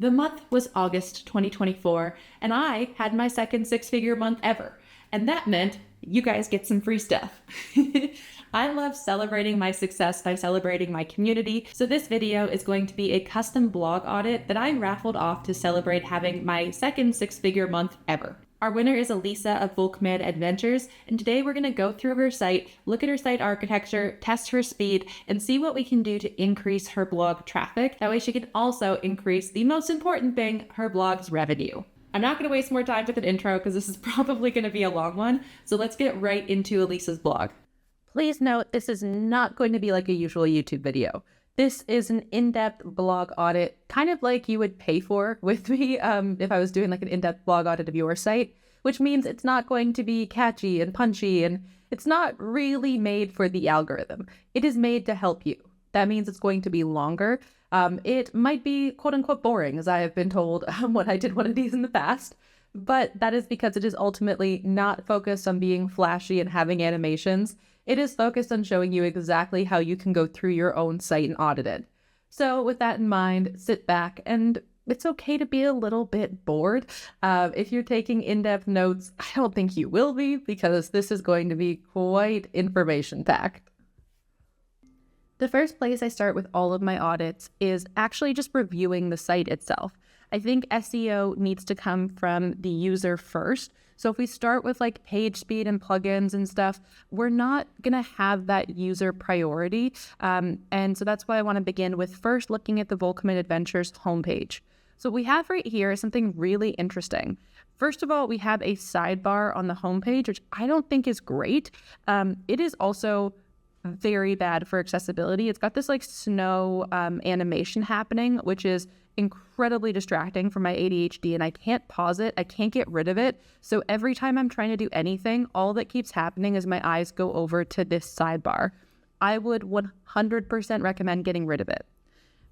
The month was August 2024, and I had my second six-figure month ever. And that meant you guys get some free stuff. I love celebrating my success by celebrating my community, so this video is going to be a custom blog audit that I raffled off to celebrate having my second six-figure month ever. Our winner is Elisa of Volkman Adventures, and today we're going to go through her site, look at her site architecture, test her speed, and see what we can do to increase her blog traffic. That way she can also increase the most important thing, her blog's revenue. I'm not going to waste more time with an intro because this is probably going to be a long one, so let's get right into Elisa's blog. Please note, this is not going to be like a usual YouTube video. This is an in-depth blog audit, kind of like you would pay for with me if I was doing like an in-depth blog audit of your site, which means it's not going to be catchy and punchy, and it's not really made for the algorithm. It is made to help you. That means it's going to be longer. It might be quote-unquote boring, as I have been told when I did one of these in the past, but that is because it is ultimately not focused on being flashy and having animations. It is focused on showing you exactly how you can go through your own site and audit it. So with that in mind, sit back, and it's okay to be a little bit bored. If you're taking in-depth notes, I don't think you will be, because this is going to be quite information-packed. The first place I start with all of my audits is actually just reviewing the site itself. I think SEO needs to come from the user first. So if we start with like page speed and plugins and stuff, we're not going to have that user priority. And so that's why I want to begin with first looking at the Volkman Adventures homepage. So what we have right here is something really interesting. First of all, we have a sidebar on the homepage, which I don't think is great. It is also very bad for accessibility. It's got this like snow animation happening, which is incredibly distracting for my ADHD, and I can't pause it. I can't get rid of it. So every time I'm trying to do anything, all that keeps happening is my eyes go over to this sidebar. I would 100% recommend getting rid of it.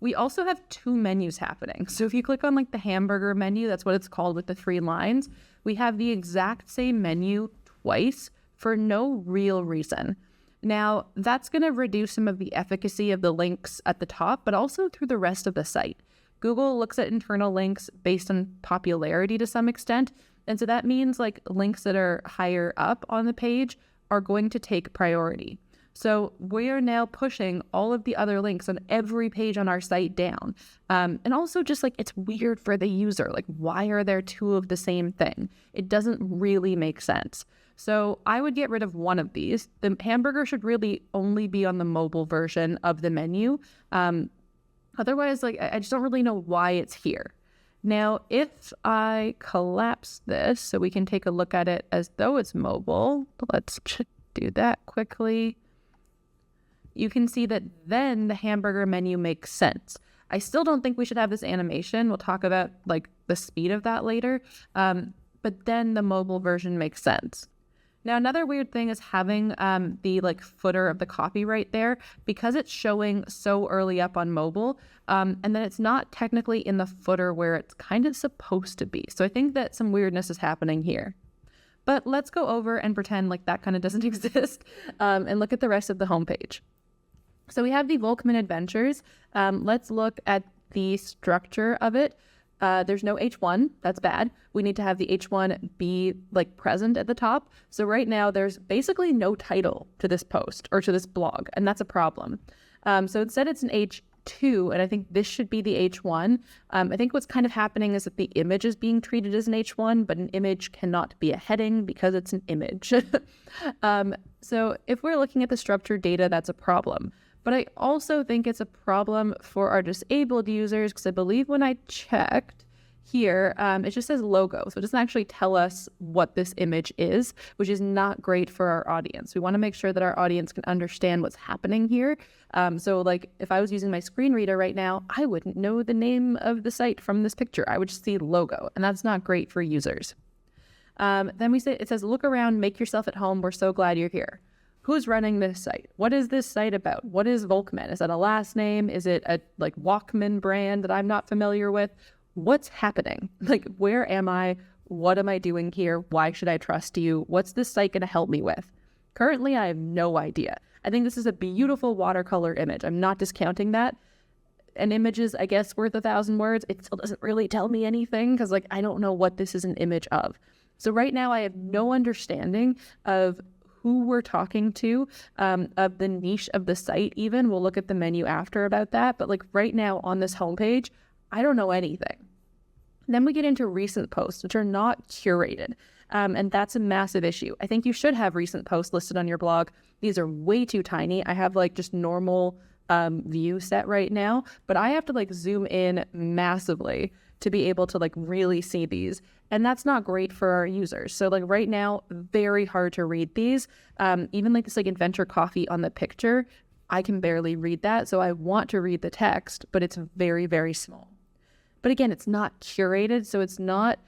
We also have two menus happening. So if you click on like the hamburger menu, that's what it's called with the 3 lines, we have the exact same menu twice for no real reason. Now, that's going to reduce some of the efficacy of the links at the top, but also through the rest of the site. Google looks at internal links based on popularity to some extent, and so that means like links that are higher up on the page are going to take priority. So we are now pushing all of the other links on every page on our site down. And also just like it's weird for the user. Like, why are there 2 of the same thing? It doesn't really make sense. So I would get rid of one of these. The hamburger should really only be on the mobile version of the menu. Otherwise, like, I just don't really know why it's here. Now, if I collapse this so we can take a look at it as though it's mobile, let's do that quickly. You can see that then the hamburger menu makes sense. I still don't think we should have this animation. We'll talk about like the speed of that later. But then the mobile version makes sense. Now, another weird thing is having the like footer of the copy right there, because it's showing so early up on mobile, and then it's not technically in the footer where it's kind of supposed to be. So I think that some weirdness is happening here. But let's go over and pretend like that kind of doesn't exist and look at the rest of the homepage. So we have the Volkman Adventures. Let's look at the structure of it. There's no H1, that's bad. We need to have the H1 be like present at the top. So right now there's basically no title to this post or to this blog, and that's a problem. So instead it's an H2, and I think this should be the H1. I think what's kind of happening is that the image is being treated as an H1, but an image cannot be a heading because it's an image. So if we're looking at the structured data, that's a problem. But I also think it's a problem for our disabled users, because I believe when I checked here, it just says logo. So it doesn't actually tell us what this image is, which is not great for our audience. We want to make sure that our audience can understand what's happening here. So like if I was using my screen reader right now, I wouldn't know the name of the site from this picture. I would just see logo, and that's not great for users. Then it says, look around, make yourself at home. We're so glad you're here. Who's running this site? What is this site about? What is Volkman? Is that a last name? Is it a like Walkman brand that I'm not familiar with? What's happening? Like, where am I? What am I doing here? Why should I trust you? What's this site going to help me with? Currently, I have no idea. I think this is a beautiful watercolor image. I'm not discounting that. an image is, I guess, worth 1,000 words, it still doesn't really tell me anything because like I don't know what this is an image of. So right now I have no understanding of who we're talking to, of the niche of the site even. We'll look at the menu after about that. But like right now on this homepage, I don't know anything. Then we get into recent posts, which are not curated. And that's a massive issue. I think you should have recent posts listed on your blog. These are way too tiny. I have like just normal view set right now, but I have to like zoom in massively to be able to like really see these. And that's not great for our users. So like right now, very hard to read these. Even like this like Adventure Coffee on the picture, I can barely read that. So I want to read the text, but it's very, very small. But again, it's not curated. So it's not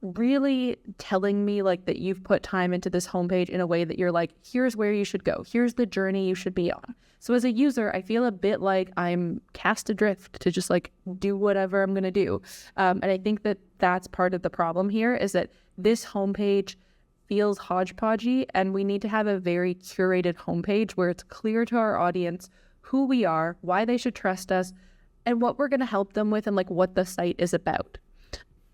really telling me like that you've put time into this homepage in a way that you're like, here's where you should go. Here's the journey you should be on. So as a user, I feel a bit like I'm cast adrift to just like do whatever I'm going to do. And I think that that's part of the problem here is that this homepage feels hodgepodgey, and we need to have a very curated homepage where it's clear to our audience who we are, why they should trust us, and what we're going to help them with, and like what the site is about.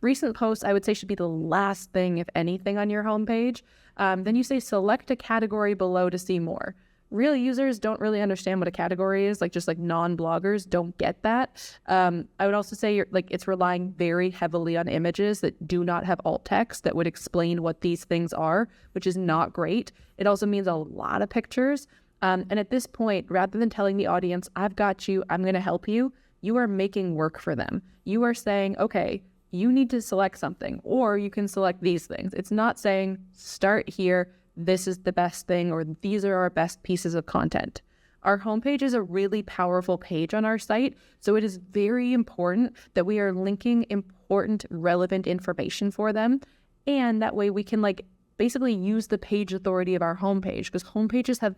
Recent posts, I would say, should be the last thing, if anything, on your homepage. Then you say select a category below to see more. Real users don't really understand what a category is, like just like non-bloggers don't get that. I would also say it's relying very heavily on images that do not have alt text that would explain what these things are, which is not great. It also means a lot of pictures. And at this point, rather than telling the audience, I've got you, I'm going to help you, you are making work for them. You are saying, okay, you need to select something, or you can select these things. It's not saying start here, this is the best thing, or these are our best pieces of content. Our homepage is a really powerful page on our site, so it is very important that we are linking important, relevant information for them, and that way we can like basically use the page authority of our homepage, because homepages have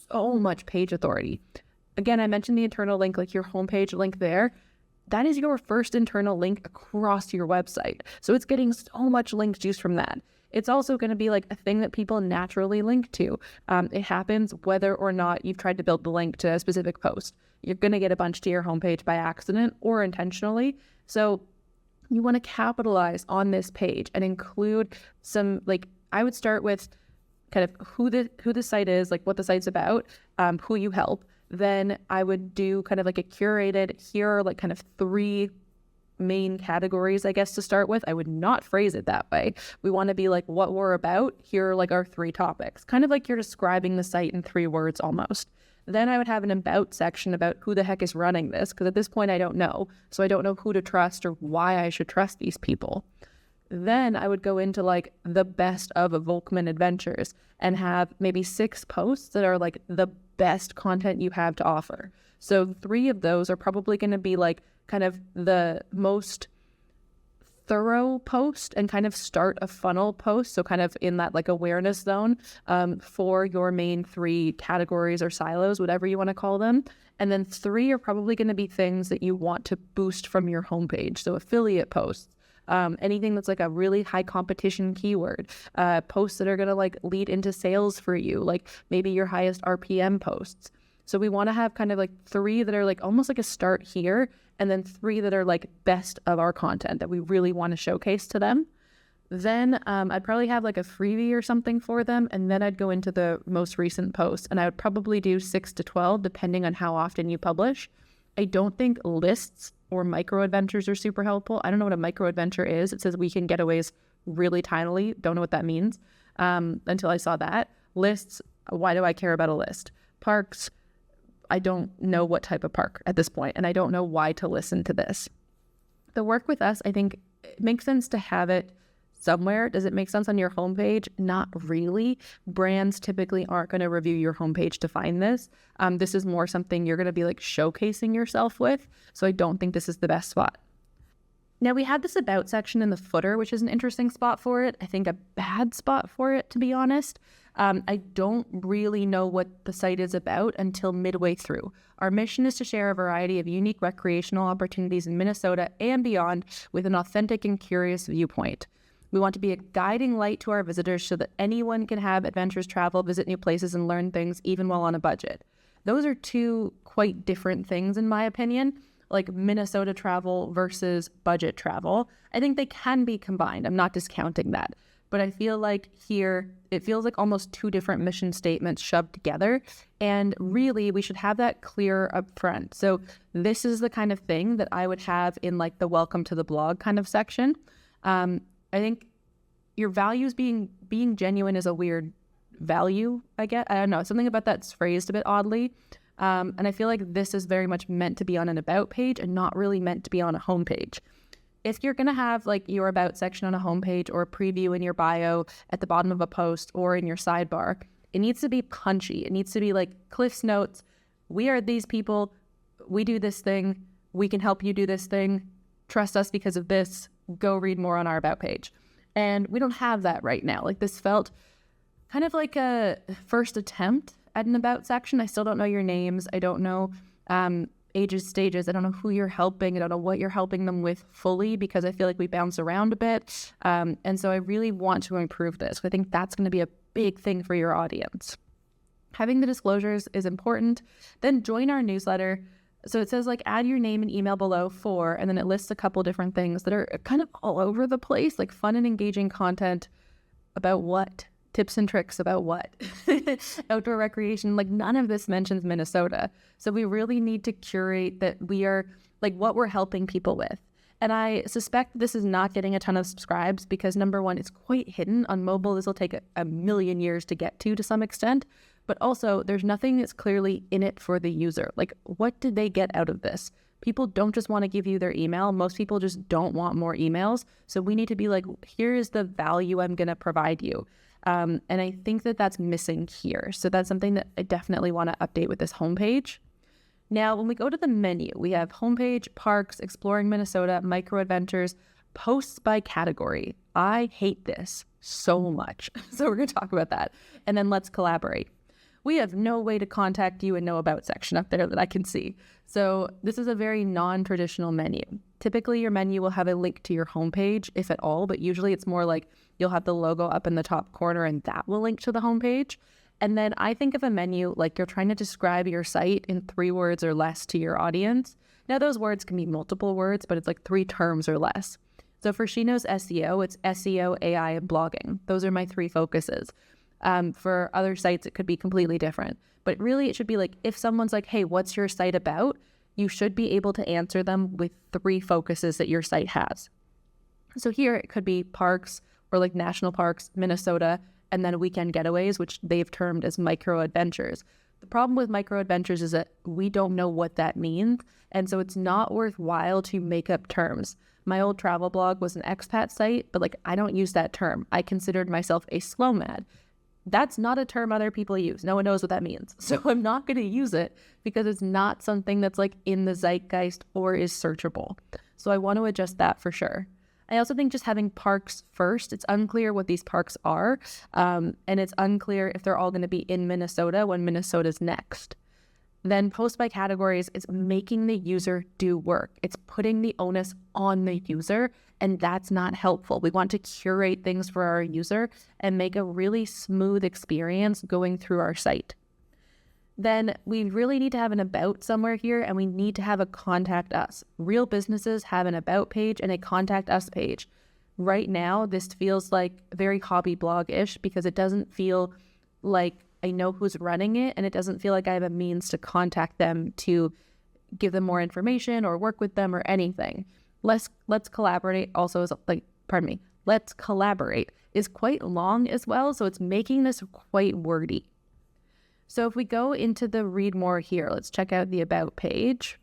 so much page authority. Again, I mentioned the internal link, like your homepage link there. That is your first internal link across your website. So it's getting so much link juice from that. It's also going to be like a thing that people naturally link to. It happens whether or not you've tried to build the link to a specific post. You're going to get a bunch to your homepage by accident or intentionally. So you want to capitalize on this page and include some, like, I would start with kind of who the site is, like what the site's about, who you help. Then I would do kind of like a curated, here are like kind of 3 main categories, I guess, to start with. I would not phrase it that way. We want to be like what we're about. Here are like our 3 topics, kind of like you're describing the site in 3 words almost. Then I would have an about section about who the heck is running this, because at this point I don't know. So I don't know who to trust or why I should trust these people. Then I would go into like the best of a Volkman Adventures and have maybe 6 posts that are like the best content you have to offer. So 3 of those are probably going to be like kind of the most thorough post and kind of start a funnel post. So kind of in that like awareness zone for your main 3 categories or silos, whatever you want to call them. And then 3 are probably going to be things that you want to boost from your homepage. So affiliate posts. Anything that's like a really high competition keyword, posts that are going to like lead into sales for you, like maybe your highest RPM posts. So we want to have kind of like 3 that are like almost like a start here, and then 3 that are like best of our content that we really want to showcase to them. Then I'd probably have like a freebie or something for them, and then I'd go into the most recent post, and I would probably do 6 to 12 depending on how often you publish. I don't think lists or micro adventures are super helpful. I don't know what a micro adventure is. It says weekend getaways really tinily. Don't know what that means until I saw that. Lists, why do I care about a list? Parks, I don't know what type of park at this point, and I don't know why to listen to this. The work with us, I think it makes sense to have it somewhere. Does it make sense on your homepage? Not really. Brands typically aren't going to review your homepage to find this. This is more something you're going to be like showcasing yourself with. So I don't think this is the best spot. Now we have this about section in the footer, which is an interesting spot for it. I think a bad spot for it, to be honest. I don't really know what the site is about until midway through. Our mission is to share a variety of unique recreational opportunities in Minnesota and beyond with an authentic and curious viewpoint. We want to be a guiding light to our visitors so that anyone can have adventures, travel, visit new places, and learn things even while on a budget. Those are 2 quite different things in my opinion. like Minnesota travel versus budget travel. I think they can be combined. I'm not discounting that. But I feel like here, it feels like almost two different mission statements shoved together. And really, we should have that clear up front. So this is the kind of thing that I would have in like the welcome to the blog kind of section. I think your values being genuine is a weird value, I get. I don't know. Something about that's phrased a bit oddly. And I feel like this is very much meant to be on an about page and not really meant to be on a homepage. If you're going to have like your about section on a homepage or a preview in your bio at the bottom of a post or in your sidebar, it needs to be punchy. It needs to be like Cliff's Notes. We are these people. We do this thing. We can help you do this thing. Trust us because of this. Go read more on our about page. And we don't have that right now. Like this felt kind of like a first attempt at an about section. I still don't know your names. I don't know ages, stages. I don't know who you're helping. I don't know what you're helping them with fully because I feel like we bounce around a bit. And so I really want to improve this. I think that's going to be a big thing for your audience. Having the disclosures is important. Then join our newsletter. So it says like add your name and email below for, and then it lists a couple different things that are kind of all over the place, like fun and engaging content about what? Tips and tricks about what? Outdoor recreation, like none of this mentions Minnesota. So we really need to curate that we are like what we're helping people with. And I suspect this is not getting a ton of subscribes because number one, it's quite hidden on mobile. This will take a million years to get to some extent, but also there's nothing that's clearly in it for the user. Like what did they get out of this? People don't just want to give you their email. Most people just don't want more emails. So we need to be like, here is the value I'm going to provide you. And I think that that's missing here. So that's something that I definitely want to update with this homepage. Now, when we go to the menu, we have homepage, parks, exploring Minnesota, micro adventures, posts by category. I hate this so much. So we're going to talk about that. And then let's collaborate. We have no way to contact you and no about section up there that I can see. So this is a very non-traditional menu. Typically, your menu will have a link to your homepage, if at all, but usually it's more like you'll have the logo up in the top corner and that will link to the homepage. And then I think of a menu like you're trying to describe your site in 3 words or less to your audience. Now, those words can be multiple words, but it's like 3 terms or less. So for She Knows SEO, it's SEO, AI, and blogging. Those are my 3 focuses. For other sites, it could be completely different. But really, it should be like, if someone's like, hey, what's your site about? You should be able to answer them with 3 focuses that your site has. So here, it could be parks or like national parks, Minnesota, and then weekend getaways, which they've termed as micro adventures. The problem with micro adventures is that we don't know what that means. And so it's not worthwhile to make up terms. My old travel blog was an expat site, but like I don't use that term. I considered myself a SLOMAD. That's not a term other people use. No one knows what that means. So I'm not going to use it because it's not something that's like in the zeitgeist or is searchable. So I want to adjust that for sure. I also think just having parks first, it's unclear what these parks are. And it's unclear if they're all going to be in Minnesota when Minnesota's next. Then post by categories is making the user do work. It's putting the onus on the user, and that's not helpful. We want to curate things for our user and make a really smooth experience going through our site. Then we really need to have an about somewhere here, and we need to have a contact us. Real businesses have an about page and a contact us page. Right now, this feels like very hobby blog-ish because it doesn't feel like I know who's running it, and it doesn't feel like I have a means to contact them to give them more information or work with them or anything. Let's collaborate also is like, let's collaborate is quite long as well. So it's making this quite wordy. So if we go into the read more here, let's check out the about page.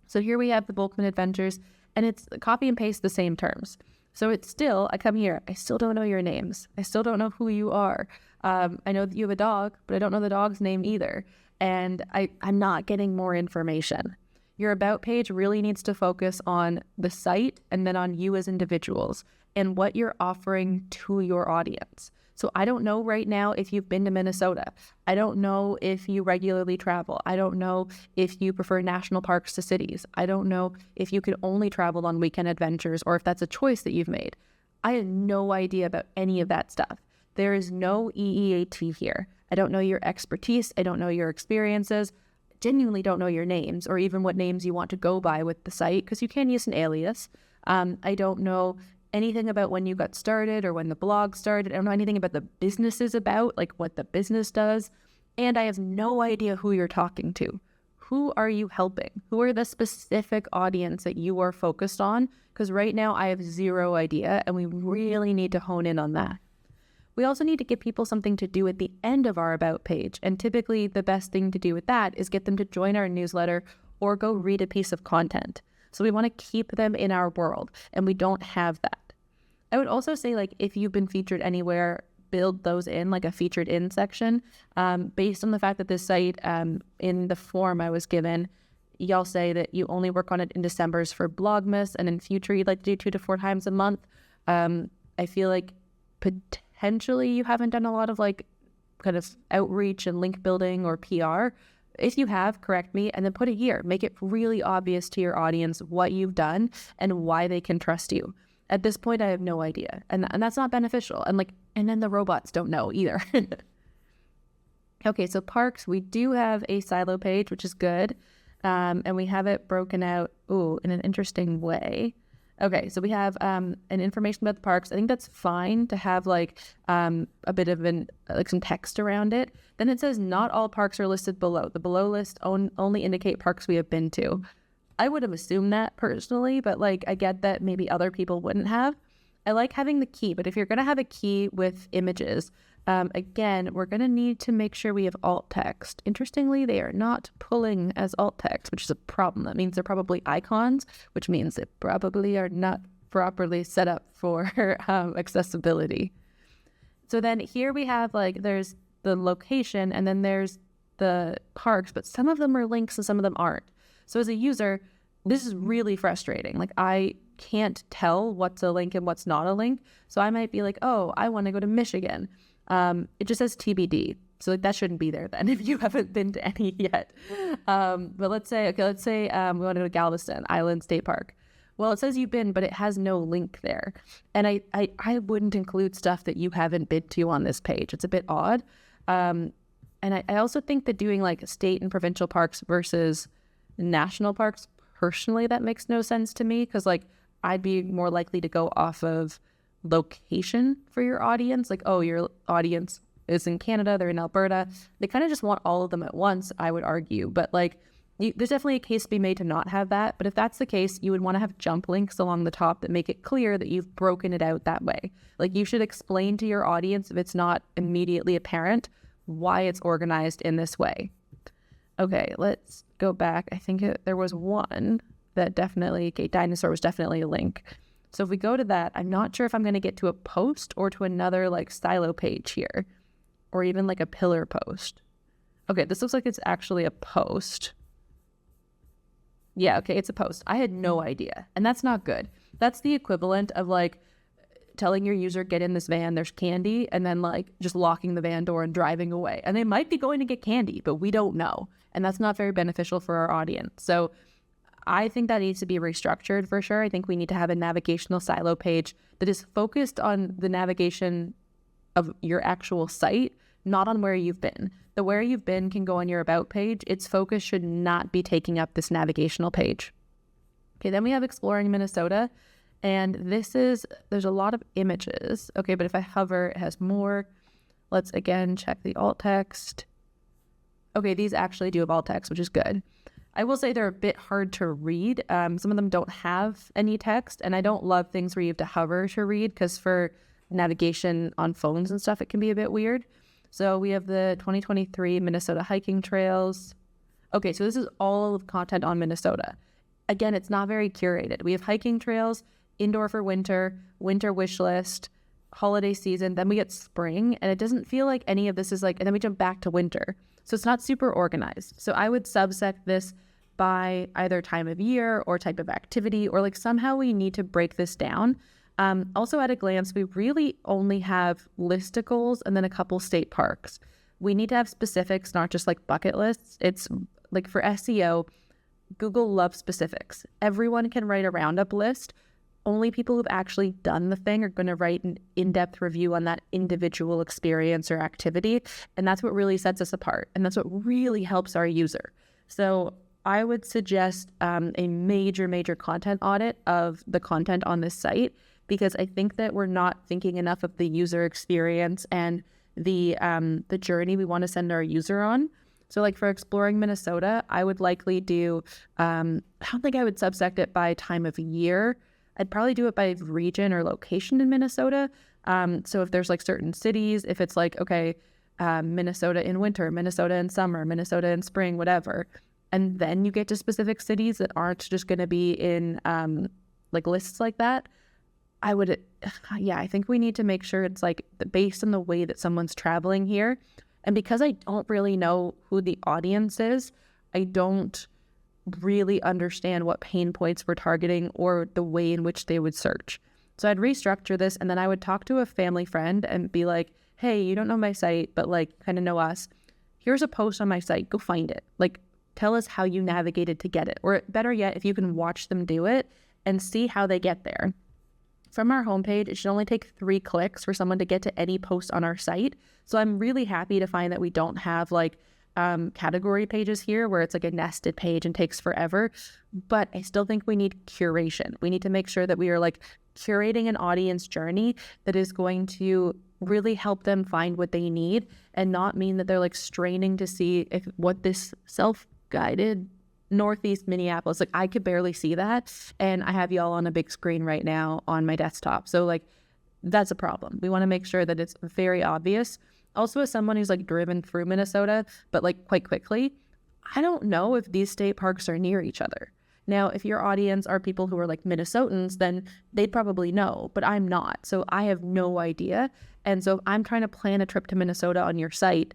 So here we have the Volkman Adventures, and it's copy and paste the same terms. So it's still, I come here, I still don't know your names. I still don't know who you are. I know that you have a dog, but I don't know the dog's name either. And I'm not getting more information. Your about page really needs to focus on the site and then on you as individuals and what you're offering to your audience. So I don't know right now if you've been to Minnesota. I don't know if you regularly travel. I don't know if you prefer national parks to cities. I don't know if you could only travel on weekend adventures or if that's a choice that you've made. I have no idea about any of that stuff. There is no EEAT here. I don't know your expertise. I don't know your experiences. genuinely don't know your names or even what names you want to go by with the site, because you can use an alias. I don't know anything about when you got started or when the blog started. I don't know anything about the business is about, like what the business does. And I have no idea who you're talking to. Who are you helping? Who are the specific audience that you are focused on? Because right now I have zero idea, and we really need to hone in on that. We also need to give people something to do at the end of our About page. And typically the best thing to do with that is get them to join our newsletter or go read a piece of content. So we want to keep them in our world, and we don't have that. I would also say, like, if you've been featured anywhere, build those in, like a featured in section, based on the fact that this site, in the form I was given, y'all say that you only work on it in Decembers for Blogmas, and in future you'd like to do 2 to 4 times a month. I feel like potentially you haven't done a lot of like kind of outreach and link building or PR. If you have, correct me, and then put a year. Make it really obvious to your audience what you've done and why they can trust you. At this point, I have no idea, and that's not beneficial. And then the robots don't know either. Okay, so parks, we do have a silo page, which is good, and we have it broken out in an interesting way. Okay, so we have an information about the parks. I think that's fine to have like a bit of some text around it. Then it says not all parks are listed below. The below list only indicate parks we have been to. I would have assumed that personally, but like I get that maybe other people wouldn't have. I like having the key, but if you're going to have a key with images, again, we're going to need to make sure we have alt text. Interestingly, they are not pulling as alt text, which is a problem. That means they're probably icons, which means they probably are not properly set up for accessibility. So then here we have like, there's the location and then there's the parks, but some of them are links and some of them aren't. So as a user, this is really frustrating. Like I can't tell what's a link and what's not a link. So I might be like, oh, I want to go to Michigan. It just says TBD. So like that shouldn't be there then if you haven't been to any yet. But let's say we want to go to Galveston Island State Park. Well, it says you've been, but it has no link there. And I wouldn't include stuff that you haven't been to on this page. It's a bit odd. And I also think that doing like state and provincial parks versus national parks, personally, that makes no sense to me, because like I'd be more likely to go off of location for your audience. Like, oh, your audience is in Canada, they're in Alberta. They kind of just want all of them at once, I would argue. But like there's definitely a case to be made to not have that. But if that's the case, you would want to have jump links along the top that make it clear that you've broken it out that way. Like you should explain to your audience, if it's not immediately apparent, why it's organized in this way. Okay, let's go back. I think there was one that definitely, Dinosaur was definitely a link. So if we go to that, I'm not sure if I'm going to get to a post or to another like silo page here, or even like a pillar post. Okay, this looks like it's actually a post. Yeah, okay, it's a post. I had no idea, and that's not good. That's the equivalent of like telling your user, get in this van, there's candy, and then like just locking the van door and driving away. And they might be going to get candy, but we don't know. And that's not very beneficial for our audience. So I think that needs to be restructured for sure. I think we need to have a navigational silo page that is focused on the navigation of your actual site, not on where you've been. The where you've been can go on your about page. Its focus should not be taking up this navigational page. Okay, then we have Exploring Minnesota. And there's a lot of images. Okay, but if I hover, it has more. Let's again check the alt text. Okay, these actually do have alt text, which is good. I will say they're a bit hard to read. Some of them don't have any text, and I don't love things where you have to hover to read, because for navigation on phones and stuff, it can be a bit weird. So we have the 2023 Minnesota hiking trails. Okay, so this is all of content on Minnesota. Again, it's not very curated. We have hiking trails, indoor for winter, winter wish list, holiday season, then we get spring, and it doesn't feel like any of this is like, and then we jump back to winter. So it's not super organized. So I would subsect this by either time of year or type of activity, or like somehow we need to break this down. Also at a glance, we really only have listicles and then a couple state parks. We need to have specifics, not just like bucket lists. It's like for SEO, Google loves specifics. Everyone can write a roundup list. Only people who've actually done the thing are going to write an in-depth review on that individual experience or activity. And that's what really sets us apart. And that's what really helps our user. So I would suggest a major content audit of the content on this site, because I think that we're not thinking enough of the user experience and the journey we want to send our user on. So like for exploring Minnesota, I would likely do, I don't think I would subsect it by time of year. I'd probably do it by region or location in Minnesota. So if there's like certain cities, if it's like, okay, Minnesota in winter, Minnesota in summer, Minnesota in spring, whatever. And then you get to specific cities that aren't just going to be in like lists like that. I think we need to make sure it's like based on the way that someone's traveling here. And because I don't really know who the audience is, I don't really understand what pain points we're targeting or the way in which they would search. So I'd restructure this, and then I would talk to a family friend and be like, hey, you don't know my site, but like kind of know us. Here's a post on my site. Go find it. Like, tell us how you navigated to get it. Or better yet, if you can watch them do it and see how they get there. From our homepage, it should only take 3 clicks for someone to get to any post on our site. So I'm really happy to find that we don't have like category pages here where it's like a nested page and takes forever. But I still think we need curation. We need to make sure that we are like curating an audience journey that is going to really help them find what they need and not mean that they're like straining to see what this self-guided Northeast Minneapolis, like I could barely see that, and I have y'all on a big screen right now on my desktop. So like that's a problem. We want to make sure that it's very obvious. Also, as someone who's like driven through Minnesota, but like quite quickly, I don't know if these state parks are near each other. Now, if your audience are people who are like Minnesotans, then they'd probably know, but I'm not. So I have no idea. And so if I'm trying to plan a trip to Minnesota on your site,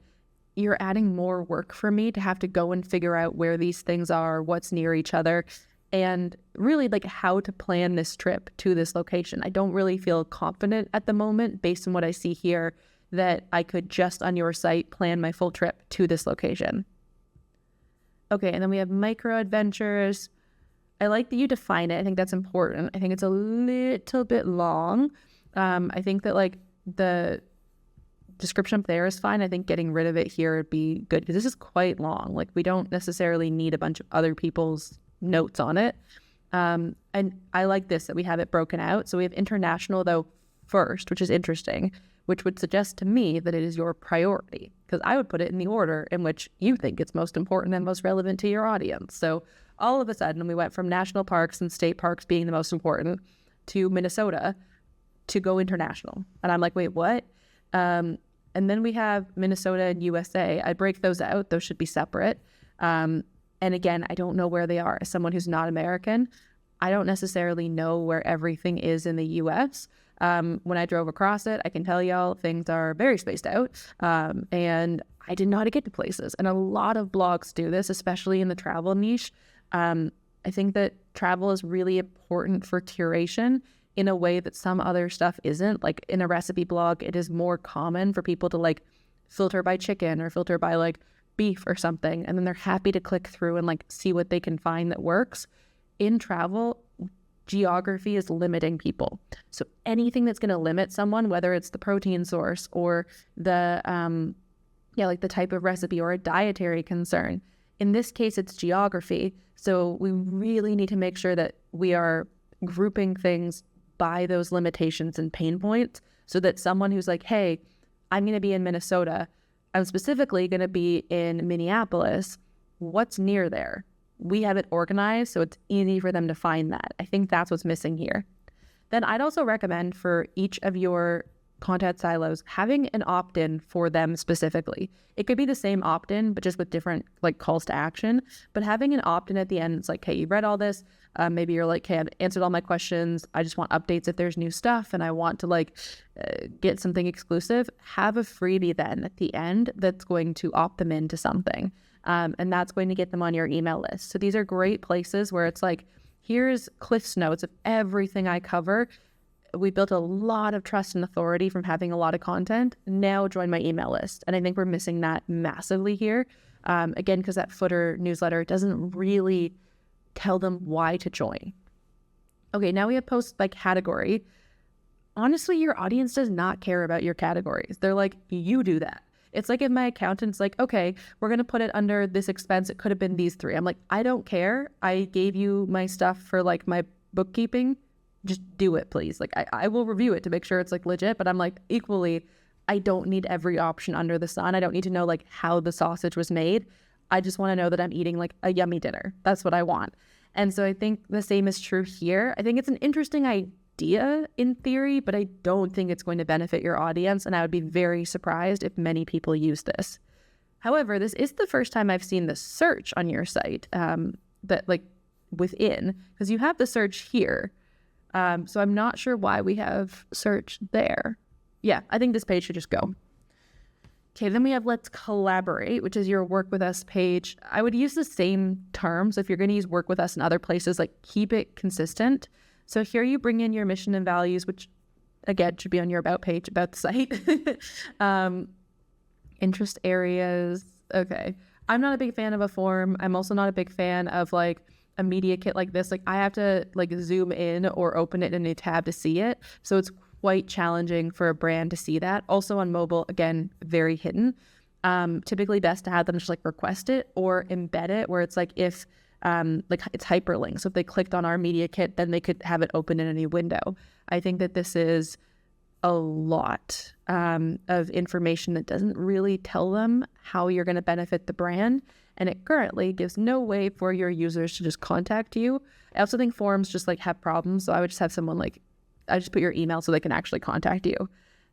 you're adding more work for me to have to go and figure out where these things are, what's near each other, and really like how to plan this trip to this location. I don't really feel confident at the moment based on what I see here that I could just on your site plan my full trip to this location. Okay, and then we have micro adventures. I like that you define it. I think that's important. I think it's a little bit long. I think that like the description up there is fine. I think getting rid of it here would be good because this is quite long. Like we don't necessarily need a bunch of other people's notes on it. And I like this, that we have it broken out. So we have international though first, which is interesting, which would suggest to me that it is your priority because I would put it in the order in which you think it's most important and most relevant to your audience. So all of a sudden we went from national parks and state parks being the most important to Minnesota to go international. And I'm like, wait, what? And then we have Minnesota and USA. I break those out. Those should be separate. And again, I don't know where they are. As someone who's not American, I don't necessarily know where everything is in the US. When I drove across it, I can tell y'all things are very spaced out. And I didn't know how to get to places. And a lot of blogs do this, especially in the travel niche. I think that travel is really important for curation in a way that some other stuff isn't. Like in a recipe blog, it is more common for people to like filter by chicken or filter by like beef or something. And then they're happy to click through and like see what they can find that works. In travel, geography is limiting people. So anything that's going to limit someone, whether it's the protein source or the, like the type of recipe or a dietary concern. In this case, it's geography. So we really need to make sure that we are grouping things by those limitations and pain points so that someone who's like, hey, I'm going to be in Minnesota. I'm specifically going to be in Minneapolis. What's near there? We have it organized so it's easy for them to find that. I think that's what's missing here. Then I'd also recommend for each of your content silos having an opt-in for them specifically. It could be the same opt-in, but just with different like calls to action. But having an opt-in at the end, it's like, hey, you read all this. Maybe you're like, hey, I've answered all my questions. I just want updates if there's new stuff and I want to like get something exclusive. Have a freebie then at the end that's going to opt them into something. And that's going to get them on your email list. So these are great places where it's like, here's Cliff's notes of everything I cover. We built a lot of trust and authority from having a lot of content. Now join my email list. And I think we're missing that massively here. Again, because that footer newsletter doesn't really tell them why to join. Okay, now we have posts by category. Honestly, your audience does not care about your categories. They're like, you do that. It's like if my accountant's like, okay, we're going to put it under this expense. It could have been these 3. I'm like, I don't care. I gave you my stuff for like my bookkeeping. Just do it, please. Like I will review it to make sure it's like legit, but I'm like, equally, I don't need every option under the sun. I don't need to know like how the sausage was made. I just want to know that I'm eating like a yummy dinner. That's what I want. And so I think the same is true here. I think it's an interesting idea in theory, but I don't think it's going to benefit your audience. And I would be very surprised if many people use this. However, this is the first time I've seen the search on your site that like within, because you have the search here. So I'm not sure why we have search there. Yeah, I think this page should just go. Okay, then we have Let's Collaborate, which is your Work With Us page. I would use the same terms. If you're going to use Work With Us in other places, like keep it consistent. So here you bring in your mission and values, which again should be on your About page, about the site. Interest areas. Okay. I'm not a big fan of a form. I'm also not a big fan of like a media kit like this. Like I have to like zoom in or open it in a tab to see it. So it's quite challenging for a brand to see that. Also on mobile, again, very hidden. Typically best to have them just like request it or embed it where it's like if like it's hyperlinked. So if they clicked on our media kit, then they could have it open in any window. I think that this is a lot of information that doesn't really tell them how you're going to benefit the brand. And it currently gives no way for your users to just contact you. I also think forums just like have problems. So I would just have someone like, I just put your email so they can actually contact you.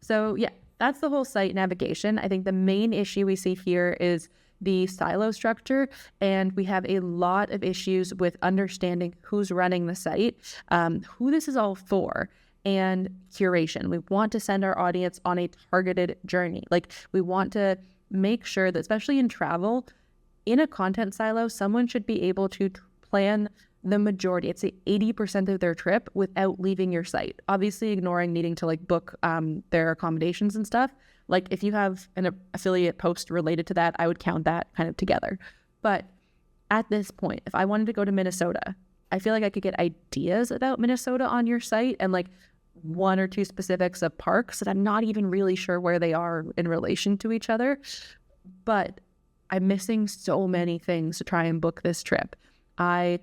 So yeah, that's the whole site navigation. I think the main issue we see here is the silo structure. And we have a lot of issues with understanding who's running the site, who this is all for, and curation. We want to send our audience on a targeted journey. Like we want to make sure that, especially in travel, in a content silo, someone should be able to plan the majority, I'd say 80% of their trip without leaving your site. Obviously ignoring needing to like book their accommodations and stuff. Like if you have an affiliate post related to that, I would count that kind of together. But at this point, if I wanted to go to Minnesota, I feel like I could get ideas about Minnesota on your site and like 1 or 2 specifics of parks that I'm not even really sure where they are in relation to each other. But I'm missing so many things to try and book this trip. I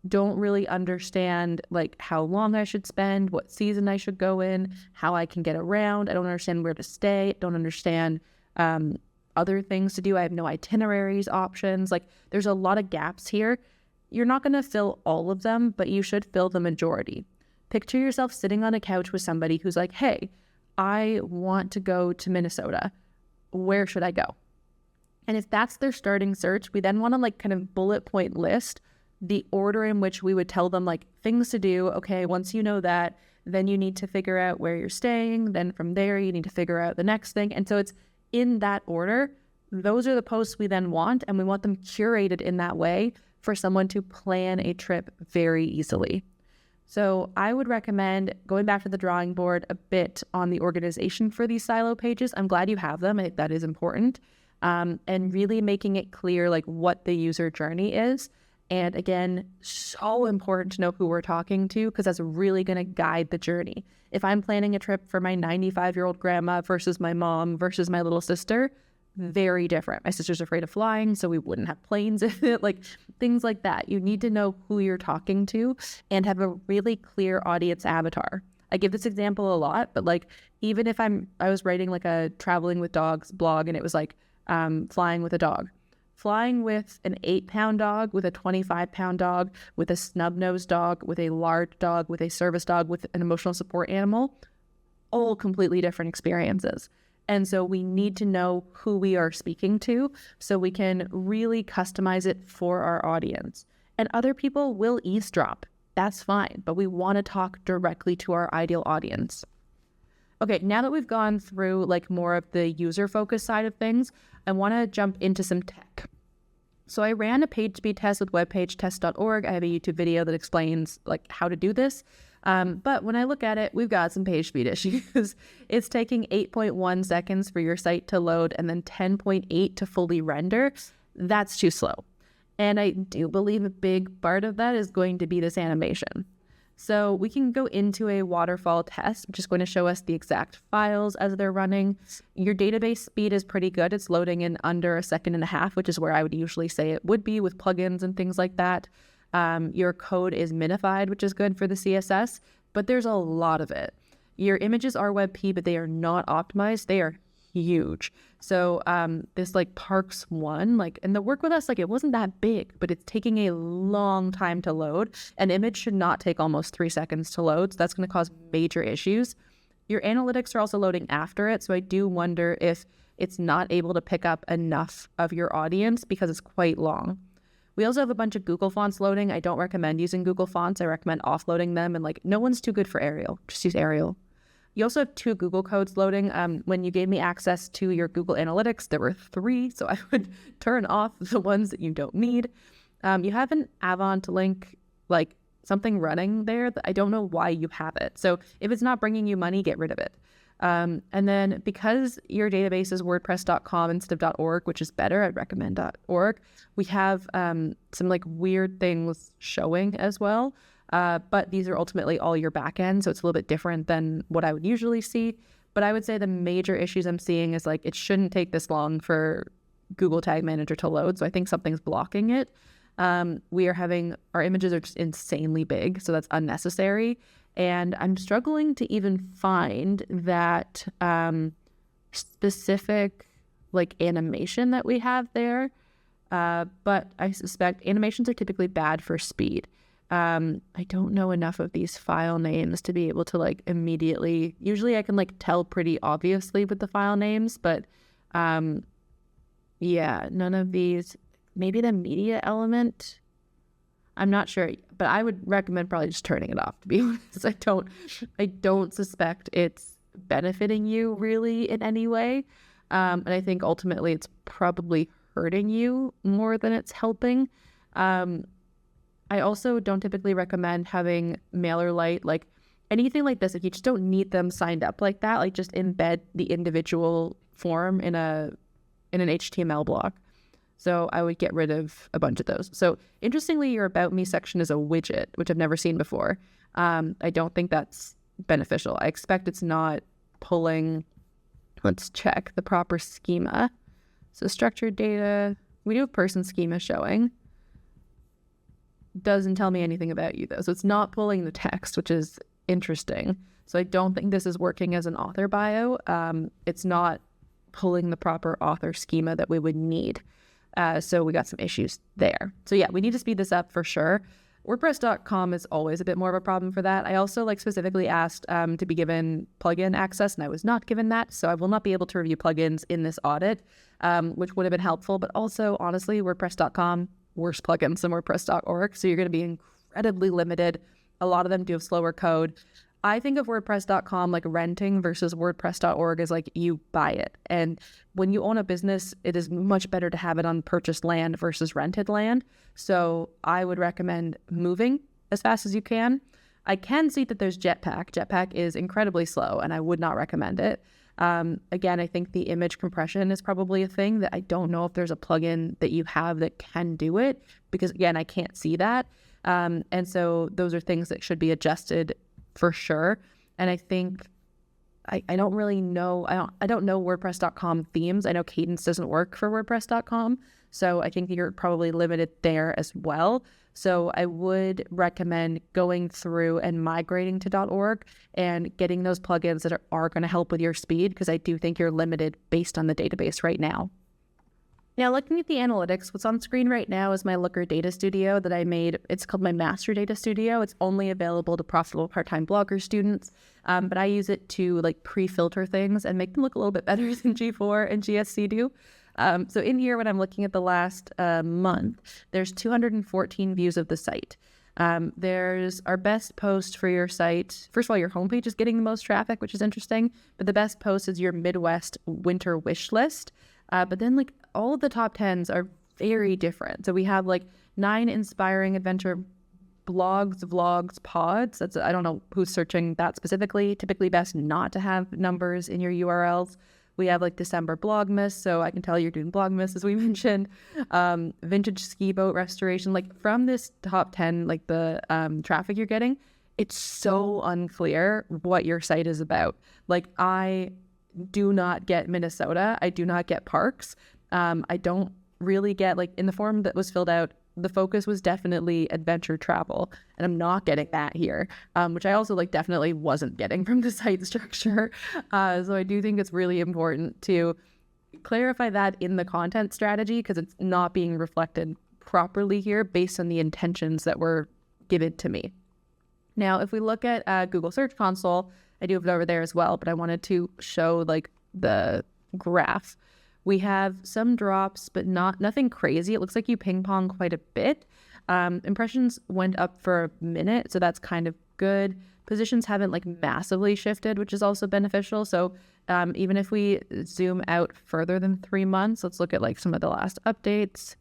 don't really understand like how long I should spend, what season I should go in, how I can get around. I don't understand where to stay. I don't understand other things to do. I have no itineraries options. Like there's a lot of gaps here. You're not going to fill all of them, but you should fill the majority. Picture yourself sitting on a couch with somebody who's like, hey, I want to go to Minnesota. Where should I go? And if that's their starting search, we then want to like kind of bullet point list the order in which we would tell them like things to do. Okay, once you know that, then you need to figure out where you're staying. Then from there, you need to figure out the next thing. And so it's in that order. Those are the posts we then want, and we want them curated in that way for someone to plan a trip very easily. So I would recommend going back to the drawing board a bit on the organization for these silo pages. I'm glad you have them. I think that is important. And really making it clear like what the user journey is. And again, so important to know who we're talking to because that's really going to guide the journey. If I'm planning a trip for my 95-year-old grandma versus my mom versus my little sister, very different. My sister's afraid of flying, so we wouldn't have planes in it, like things like that. You need to know who you're talking to and have a really clear audience avatar. I give this example a lot, but like even if I was writing like a traveling with dogs blog and it was like flying with a dog. Flying with an 8-pound dog, with a 25-pound dog, with a snub-nosed dog, with a large dog, with a service dog, with an emotional support animal, all completely different experiences. And so we need to know who we are speaking to so we can really customize it for our audience. And other people will eavesdrop. That's fine, but we want to talk directly to our ideal audience. Okay, now that we've gone through like more of the user-focused side of things, I want to jump into some tech. So I ran a page speed test with webpagetest.org. I have a YouTube video that explains like how to do this. But when I look at it, we've got some page speed issues. It's taking 8.1 seconds for your site to load and then 10.8 to fully render. That's too slow. And I do believe a big part of that is going to be this animation. So we can go into a waterfall test, which is going to show us the exact files as they're running. Your database speed is pretty good. It's loading in under 1.5 seconds, which is where I would usually say it would be with plugins and things like that. Your code is minified, which is good for the CSS, but there's a lot of it. Your images are WebP, but they are not optimized. They are huge. So this like Parks one, like, and the work with us, like it wasn't that big, but it's taking a long time to load. An image should not take almost 3 seconds to load. So that's going to cause major issues. Your analytics are also loading after it. So I do wonder if it's not able to pick up enough of your audience because it's quite long. We also have a bunch of Google fonts loading. I don't recommend using Google fonts. I recommend offloading them. And like, no one's too good for Arial. Just use Arial. You also have 2 Google codes loading. When you gave me access to your Google Analytics, there were 3, so I would turn off the ones that you don't need. You have an Avant link, like something running there that I don't know why you have it. So if it's not bringing you money, get rid of it. And then because your database is WordPress.com instead of .org, which is better, I'd recommend .org. We have some like weird things showing as well. But these are ultimately all your backend, so it's a little bit different than what I would usually see. But I would say the major issues I'm seeing is like it shouldn't take this long for Google Tag Manager to load, so I think something's blocking it. We are having, our images are just insanely big, so that's unnecessary. And I'm struggling to even find that specific like animation that we have there. But I suspect animations are typically bad for speed. I don't know enough of these file names to be able to like immediately, usually I can like tell pretty obviously with the file names, but yeah, none of these. Maybe the media element, I'm not sure, but I would recommend probably just turning it off, to be honest. I don't suspect it's benefiting you really in any way. And I think ultimately it's probably hurting you more than it's helping. I also don't typically recommend having MailerLite, like anything like this. If you just don't need them signed up like that, like just embed the individual form in an HTML block. So I would get rid of a bunch of those. So interestingly, your About Me section is a widget, which I've never seen before. I don't think that's beneficial. I expect it's not pulling, let's check the proper schema. So structured data, we do have person schema showing. Doesn't tell me anything about you though. So it's not pulling the text, which is interesting. So I don't think this is working as an author bio. It's not pulling the proper author schema that we would need. So we got some issues there. So yeah, we need to speed this up for sure. WordPress.com is always a bit more of a problem for that. I also like specifically asked to be given plugin access, and I was not given that. So I will not be able to review plugins in this audit, which would have been helpful. But also, honestly, WordPress.com, worse plugins than WordPress.org. So you're going to be incredibly limited. A lot of them do have slower code. I think of WordPress.com like renting versus WordPress.org as like you buy it. And when you own a business, it is much better to have it on purchased land versus rented land. So I would recommend moving as fast as you can. I can see that there's Jetpack. Jetpack is incredibly slow and I would not recommend it. Again, I think the image compression is probably a thing that I don't know if there's a plugin that you have that can do it, because again, I can't see that. And so those are things that should be adjusted for sure. And I think I don't really know. I don't know WordPress.com themes. I know Cadence doesn't work for WordPress.com. So I think you're probably limited there as well. So I would recommend going through and migrating to .org and getting those plugins that are going to help with your speed, because I do think you're limited based on the database right now. Now, looking at the analytics, what's on screen right now is my Looker Data Studio that I made. It's called my Master Data Studio. It's only available to profitable part-time blogger students, but I use it to like pre-filter things and make them look a little bit better than G4 and GSC do. So in here, when I'm looking at the last month, there's 214 views of the site. There's our best post for your site. First of all, your homepage is getting the most traffic, which is interesting, but the best post is your Midwest winter wish list. But then like all of the top 10s are very different. So we have like 9 inspiring adventure blogs, vlogs, pods. I don't know who's searching that specifically. Typically best not to have numbers in your URLs. We have like December Blogmas, so I can tell you're doing Blogmas as we mentioned. Vintage ski boat restoration. Like from this top 10, like the traffic you're getting, it's so unclear what your site is about. Like, I do not get Minnesota. I do not get parks. I don't really get, like, in the form that was filled out, the focus was definitely adventure travel, and I'm not getting that here, which I also like definitely wasn't getting from the site structure. So I do think it's really important to clarify that in the content strategy, because it's not being reflected properly here based on the intentions that were given to me. Now, if we look at Google Search Console, I do have it over there as well, but I wanted to show like the graph. We have some drops, but nothing crazy. It looks like you ping pong quite a bit. Impressions went up for a minute, so that's kind of good. Positions haven't like massively shifted, which is also beneficial. So even if we zoom out further than 3 months, let's look at like some of the last updates.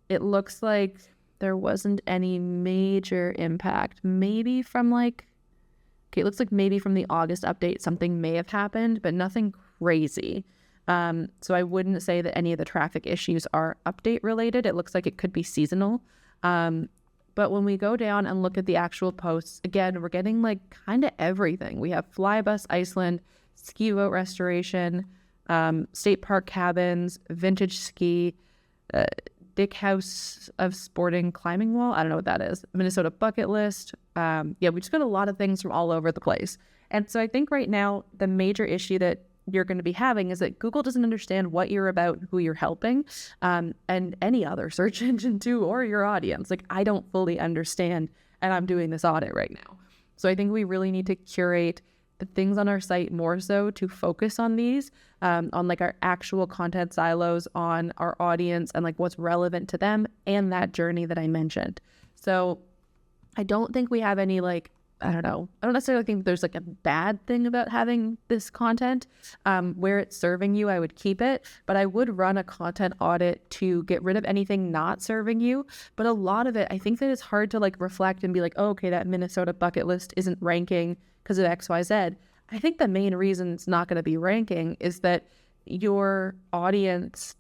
It looks like there wasn't any major impact. Maybe from like, okay, it looks like maybe from the August update, something may have happened, but nothing crazy. So I wouldn't say that any of the traffic issues are update related. It looks like it could be seasonal. But when we go down and look at the actual posts, again, we're getting like kind of everything. We have Flybus Iceland, ski boat restoration, state park cabins, vintage ski, Dick House of Sporting climbing wall. I don't know what that is. Minnesota bucket list. Yeah, we just got a lot of things from all over the place. And so I think right now the major issue that you're going to be having is that Google doesn't understand what you're about, who you're helping, and any other search engine too, or your audience. Like, I don't fully understand, and I'm doing this audit right now. So I think we really need to curate the things on our site more so to focus on these, on like our actual content silos, on our audience and like what's relevant to them and that journey that I mentioned. So I don't think we have any like, I don't necessarily think there's like a bad thing about having this content. Where it's serving you, I would keep it, but I would run a content audit to get rid of anything not serving you. But a lot of it, I think that it's hard to like reflect and be like, oh, okay, that Minnesota bucket list isn't ranking because of XYZ. I think the main reason it's not going to be ranking is that your audience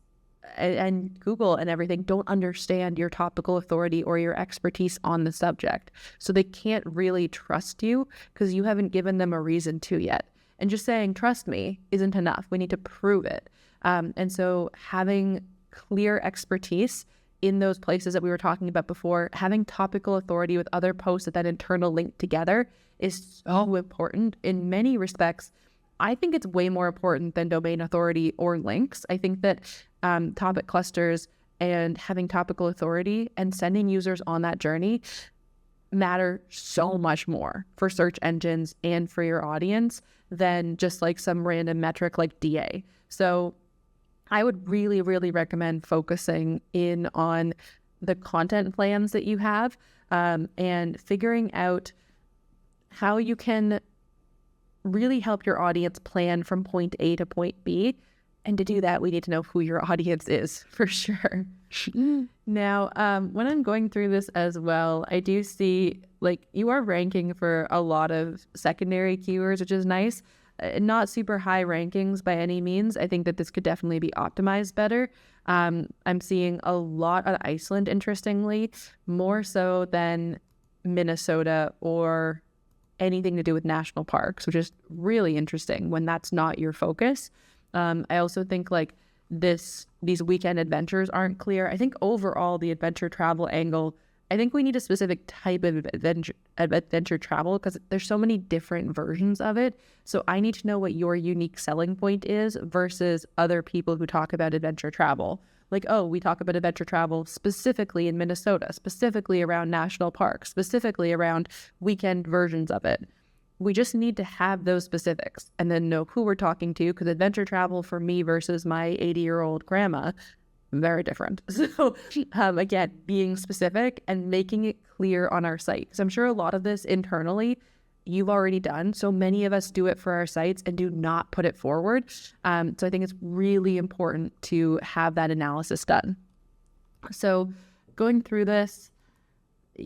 and Google and everything don't understand your topical authority or your expertise on the subject. So they can't really trust you because you haven't given them a reason to yet. And just saying, trust me, isn't enough. We need to prove it. And so having clear expertise in those places that we were talking about before, having topical authority with other posts that internal link together is so important in many respects. I think it's way more important than domain authority or links. I think that topic clusters and having topical authority and sending users on that journey matter so much more for search engines and for your audience than just like some random metric like DA. So I would really, really recommend focusing in on the content plans that you have, and figuring out how you can really help your audience plan from point A to point B. And to do that, we need to know who your audience is for sure. Now, when I'm going through this as well, I do see like you are ranking for a lot of secondary keywords, which is nice. Not super high rankings by any means. I think that this could definitely be optimized better. I'm seeing a lot on Iceland, interestingly, more so than Minnesota or anything to do with national parks, which is really interesting when that's not your focus. I also think like these weekend adventures aren't clear. I think overall the adventure travel angle, I think we need a specific type of adventure travel because there's so many different versions of it. So I need to know what your unique selling point is versus other people who talk about adventure travel. Like, oh, we talk about adventure travel specifically in Minnesota, specifically around national parks, specifically around weekend versions of it. We just need to have those specifics and then know who we're talking to, because adventure travel for me versus my 80-year-old grandma, very different. So again, being specific and making it clear on our site, because I'm sure a lot of this internally you've already done. So many of us do it for our sites and do not put it forward. So I think it's really important to have that analysis done. So going through this,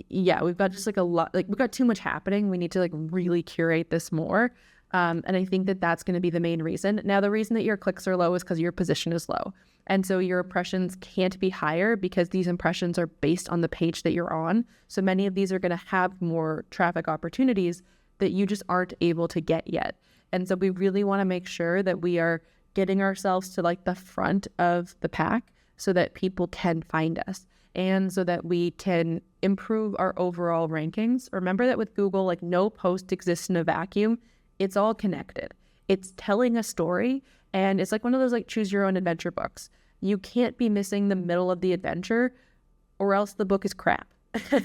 yeah, we've got just like a lot, like we've got too much happening. We need to like really curate this more. And I think that that's going to be the main reason. Now, the reason that your clicks are low is because your position is low. And so your impressions can't be higher because these impressions are based on the page that you're on. So many of these are going to have more traffic opportunities that you just aren't able to get yet. And so we really want to make sure that we are getting ourselves to like the front of the pack so that people can find us and so that we can improve our overall rankings. Remember that with Google, like no post exists in a vacuum. It's all connected. It's telling a story, and it's like one of those like choose your own adventure books. You can't be missing the middle of the adventure or else the book is crap.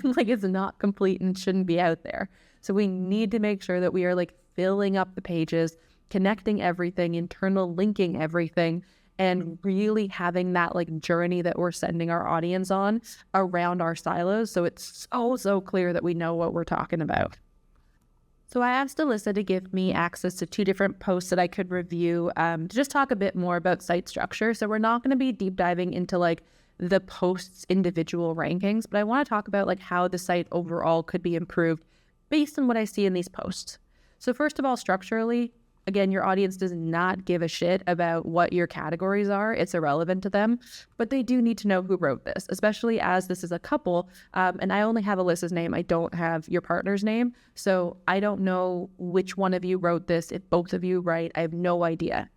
Like it's not complete and shouldn't be out there. So we need to make sure that we are like filling up the pages, connecting everything, internal linking everything, and really having that like journey that we're sending our audience on around our silos. So it's so clear that we know what we're talking about. So I asked Alyssa to give me access to 2 different posts that I could review to just talk a bit more about site structure. So we're not going to be deep diving into like the post's individual rankings, but I want to talk about like how the site overall could be improved based on what I see in these posts. So first of all, structurally, again, your audience does not give a shit about what your categories are. It's irrelevant to them, but they do need to know who wrote this, especially as this is a couple. And I only have Alyssa's name. I don't have your partner's name. So I don't know which one of you wrote this. If both of you write, I have no idea.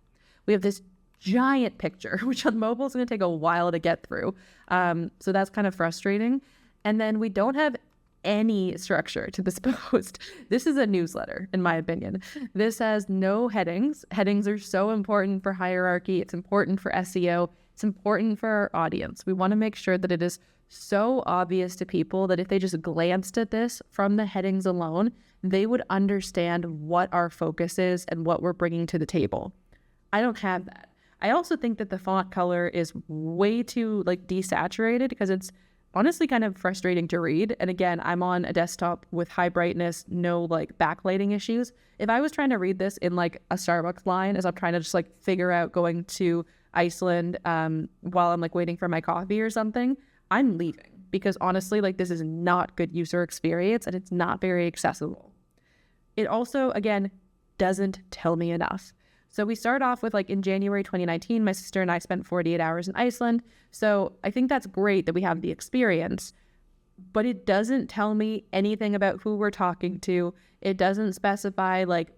We have this giant picture, which on mobile is going to take a while to get through. So that's kind of frustrating. And then we don't have any structure to this post. This is a newsletter, in my opinion. This has no headings. Headings are so important for hierarchy. It's important for SEO. It's important for our audience. We want to make sure that it is so obvious to people that if they just glanced at this from the headings alone, they would understand what our focus is and what we're bringing to the table. I don't have that. I also think that the font color is way too like desaturated because it's honestly kind of frustrating to read. And again, I'm on a desktop with high brightness, no like backlighting issues. If I was trying to read this in like a Starbucks line as I'm trying to just like figure out going to Iceland while I'm like waiting for my coffee or something, I'm leaving because honestly, like this is not good user experience and it's not very accessible. It also, again, doesn't tell me enough. So we start off with like in January 2019, my sister and I spent 48 hours in Iceland. So I think that's great that we have the experience, but it doesn't tell me anything about who we're talking to. It doesn't specify like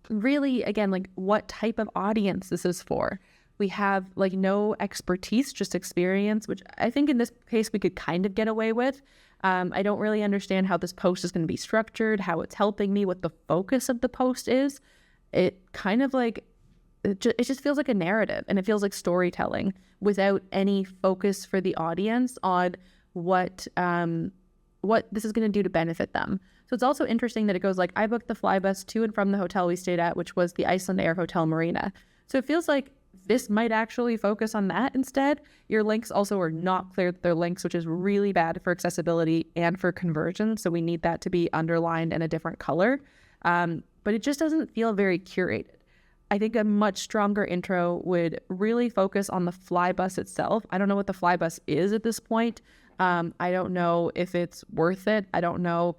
really, again, like what type of audience this is for. We have like no expertise, just experience, which I think in this case we could kind of get away with. I don't really understand how this post is going to be structured, how it's helping me, what the focus of the post is. It kind of like, it just feels like a narrative and it feels like storytelling without any focus for the audience on what this is going to do to benefit them. So it's also interesting that it goes like, I booked the flybus to and from the hotel we stayed at, which was the Iceland Air Hotel Marina. So it feels like this might actually focus on that instead. Your links also are not clear that they're links, which is really bad for accessibility and for conversion. So we need that to be underlined in a different color. But it just doesn't feel very curated. I think a much stronger intro would really focus on the flybus itself. I don't know what the flybus is at this point. I don't know if it's worth it. I don't know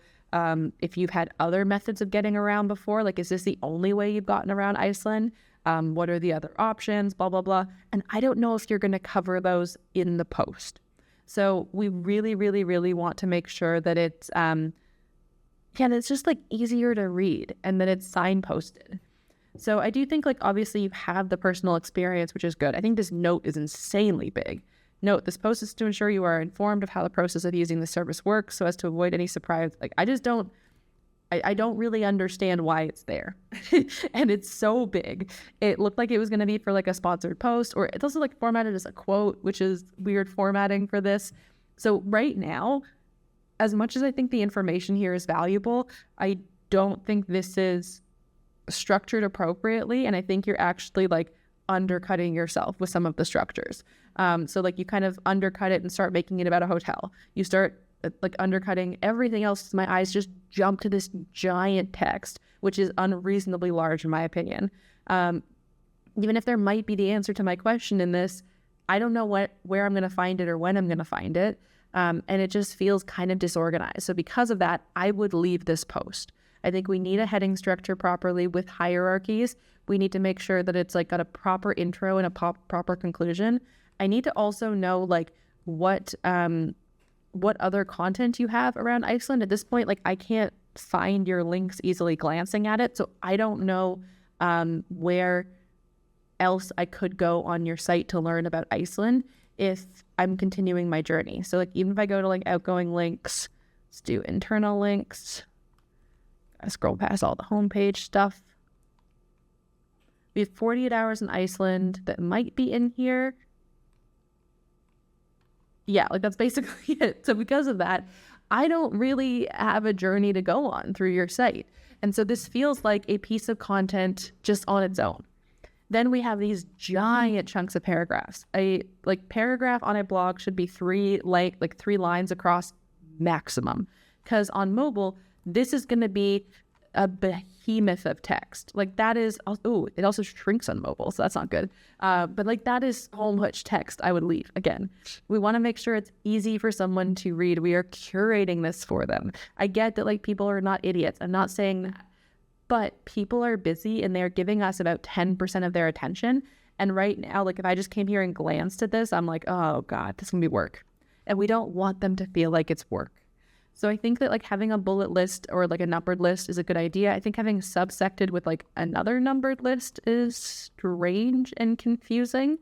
if you've had other methods of getting around before. Like, is this the only way you've gotten around Iceland? What are the other options? Blah, blah, blah. And I don't know if you're going to cover those in the post. So we really, really, really want to make sure that it's it's just like easier to read and that it's signposted. So I do think like obviously you have the personal experience, which is good. I think this note is insanely big. Note, this post is to ensure you are informed of how the process of using the service works so as to avoid any surprise. Like I don't really understand why it's there. And it's so big. It looked like it was going to be for like a sponsored post, or it's also like formatted as a quote, which is weird formatting for this. So right now, as much as I think the information here is valuable, I don't think this is structured appropriately. And I think you're actually like undercutting yourself with some of the structures. So like you kind of undercut it and start making it about a hotel. You start like undercutting everything else. My eyes just jump to this giant text, which is unreasonably large in my opinion. Even if there might be the answer to my question in this, I don't know where I'm going to find it or when I'm going to find it. And it just feels kind of disorganized. So because of that, I would leave this post. I think we need a heading structure properly with hierarchies. We need to make sure that it's like got a proper intro and a proper conclusion. I need to also know like what other content you have around Iceland. At this point, like I can't find your links easily glancing at it, so I don't know where else I could go on your site to learn about Iceland if I'm continuing my journey. So like even if I go to like outgoing links, let's do internal links. I scroll past all the homepage stuff. We have 48 hours in Iceland that might be in here. Yeah, like that's basically it. So because of that, I don't really have a journey to go on through your site. And so this feels like a piece of content just on its own. Then we have these giant chunks of paragraphs. A like paragraph on a blog should be three lines across maximum. Because on mobile, this is going to be a behemoth of text. Like that is, it also shrinks on mobile, so that's not good. But like that is so much text I would leave. Again, we want to make sure it's easy for someone to read. We are curating this for them. I get that like people are not idiots. I'm not saying that. But people are busy and they're giving us about 10% of their attention. And right now, like if I just came here and glanced at this, I'm like, oh God, this is gonna be work. And we don't want them to feel like it's work. So I think that like having a bullet list or like a numbered list is a good idea. I think having subsected with like another numbered list is strange and confusing.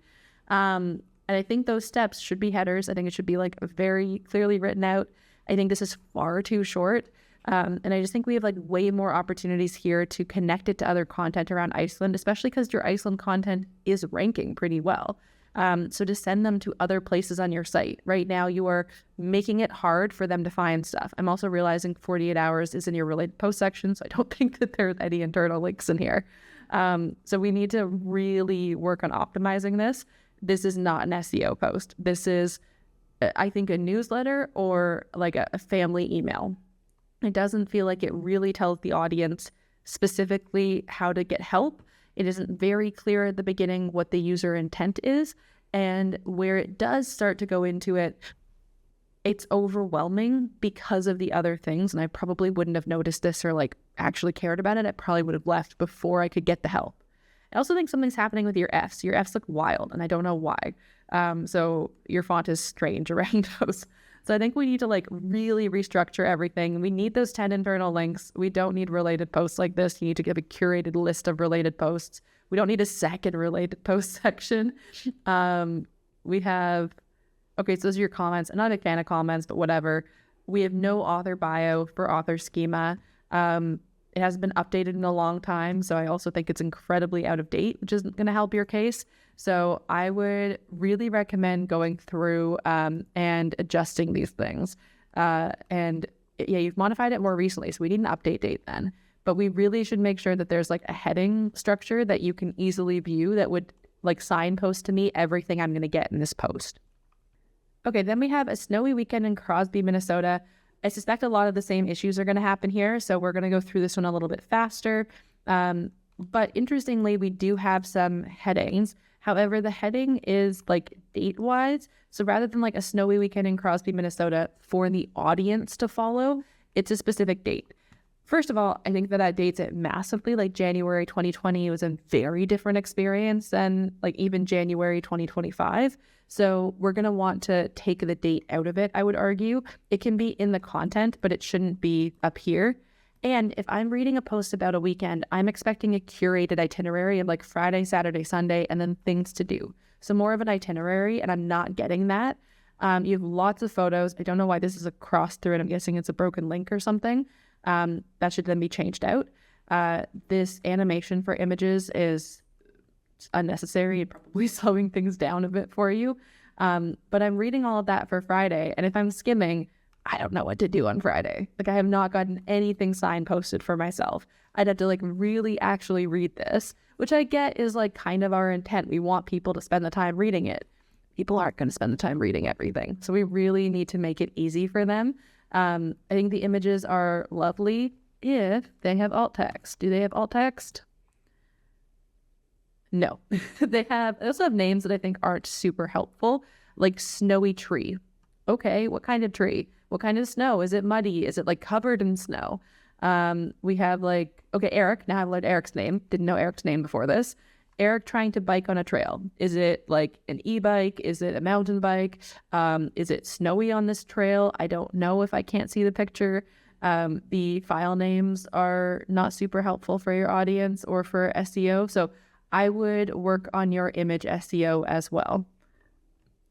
And I think those steps should be headers. I think it should be like very clearly written out. I think this is far too short. And I just think we have like way more opportunities here to connect it to other content around Iceland, especially because your Iceland content is ranking pretty well. So to send them to other places on your site. Right now, you are making it hard for them to find stuff. I'm also realizing 48 hours is in your related post section, so I don't think that there's any internal links in here. So we need to really work on optimizing this. This is not an SEO post. This is, I think, a newsletter or like a family email. It doesn't feel like it really tells the audience specifically how to get help. It isn't very clear at the beginning what the user intent is. And where it does start to go into it, it's overwhelming because of the other things. And I probably wouldn't have noticed this or like actually cared about it. I probably would have left before I could get the help. I also think something's happening with your Fs. Your Fs look wild and I don't know why. So your font is strange around those. So I think we need to like really restructure everything. We need those 10 internal links. We don't need related posts like this. You need to give a curated list of related posts. We don't need a second related post section. We have, okay, so those are your comments. I'm not a fan of comments, but whatever. We have no author bio for author schema. It hasn't been updated in a long time. So I also think it's incredibly out of date, which isn't going to help your case. So I would really recommend going through and adjusting these things. And yeah, you've modified it more recently, so we need an update date then. But we really should make sure that there's like a heading structure that you can easily view that would like signpost to me everything I'm going to get in this post. Okay, then we have a snowy weekend in Crosby, Minnesota. I suspect a lot of the same issues are going to happen here, so we're going to go through this one a little bit faster. But interestingly, we do have some headings. However, the heading is like date-wise. So rather than like a snowy weekend in Crosby, Minnesota for the audience to follow, it's a specific date. First of all, I think that dates it massively. Like January 2020 was a very different experience than like even January 2025. So we're going to want to take the date out of it, I would argue. It can be in the content, but it shouldn't be up here. And if I'm reading a post about a weekend, I'm expecting a curated itinerary of like Friday, Saturday, Sunday, and then things to do. So more of an itinerary, and I'm not getting that. You have lots of photos. I don't know why this is a cross through it. I'm guessing it's a broken link or something. That should then be changed out. This animation for images is unnecessary and probably slowing things down a bit for you. But I'm reading all of that for Friday. And if I'm skimming, I don't know what to do on Friday. Like I have not gotten anything signposted for myself. I'd have to like really actually read this, which I get is like kind of our intent. We want people to spend the time reading it. People aren't going to spend the time reading everything. So we really need to make it easy for them. I think the images are lovely if they have alt text. Do they have alt text? No. They also have names that I think aren't super helpful, like snowy tree. Okay, what kind of tree? What kind of snow? Is it muddy? Is it like covered in snow? We have like, okay, Eric. Now I've learned Eric's name. Didn't know Eric's name before this. Eric trying to bike on a trail. Is it like an e-bike? Is it a mountain bike? Is it snowy on this trail? I don't know if I can't see the picture. The file names are not super helpful for your audience or for SEO. So I would work on your image SEO as well.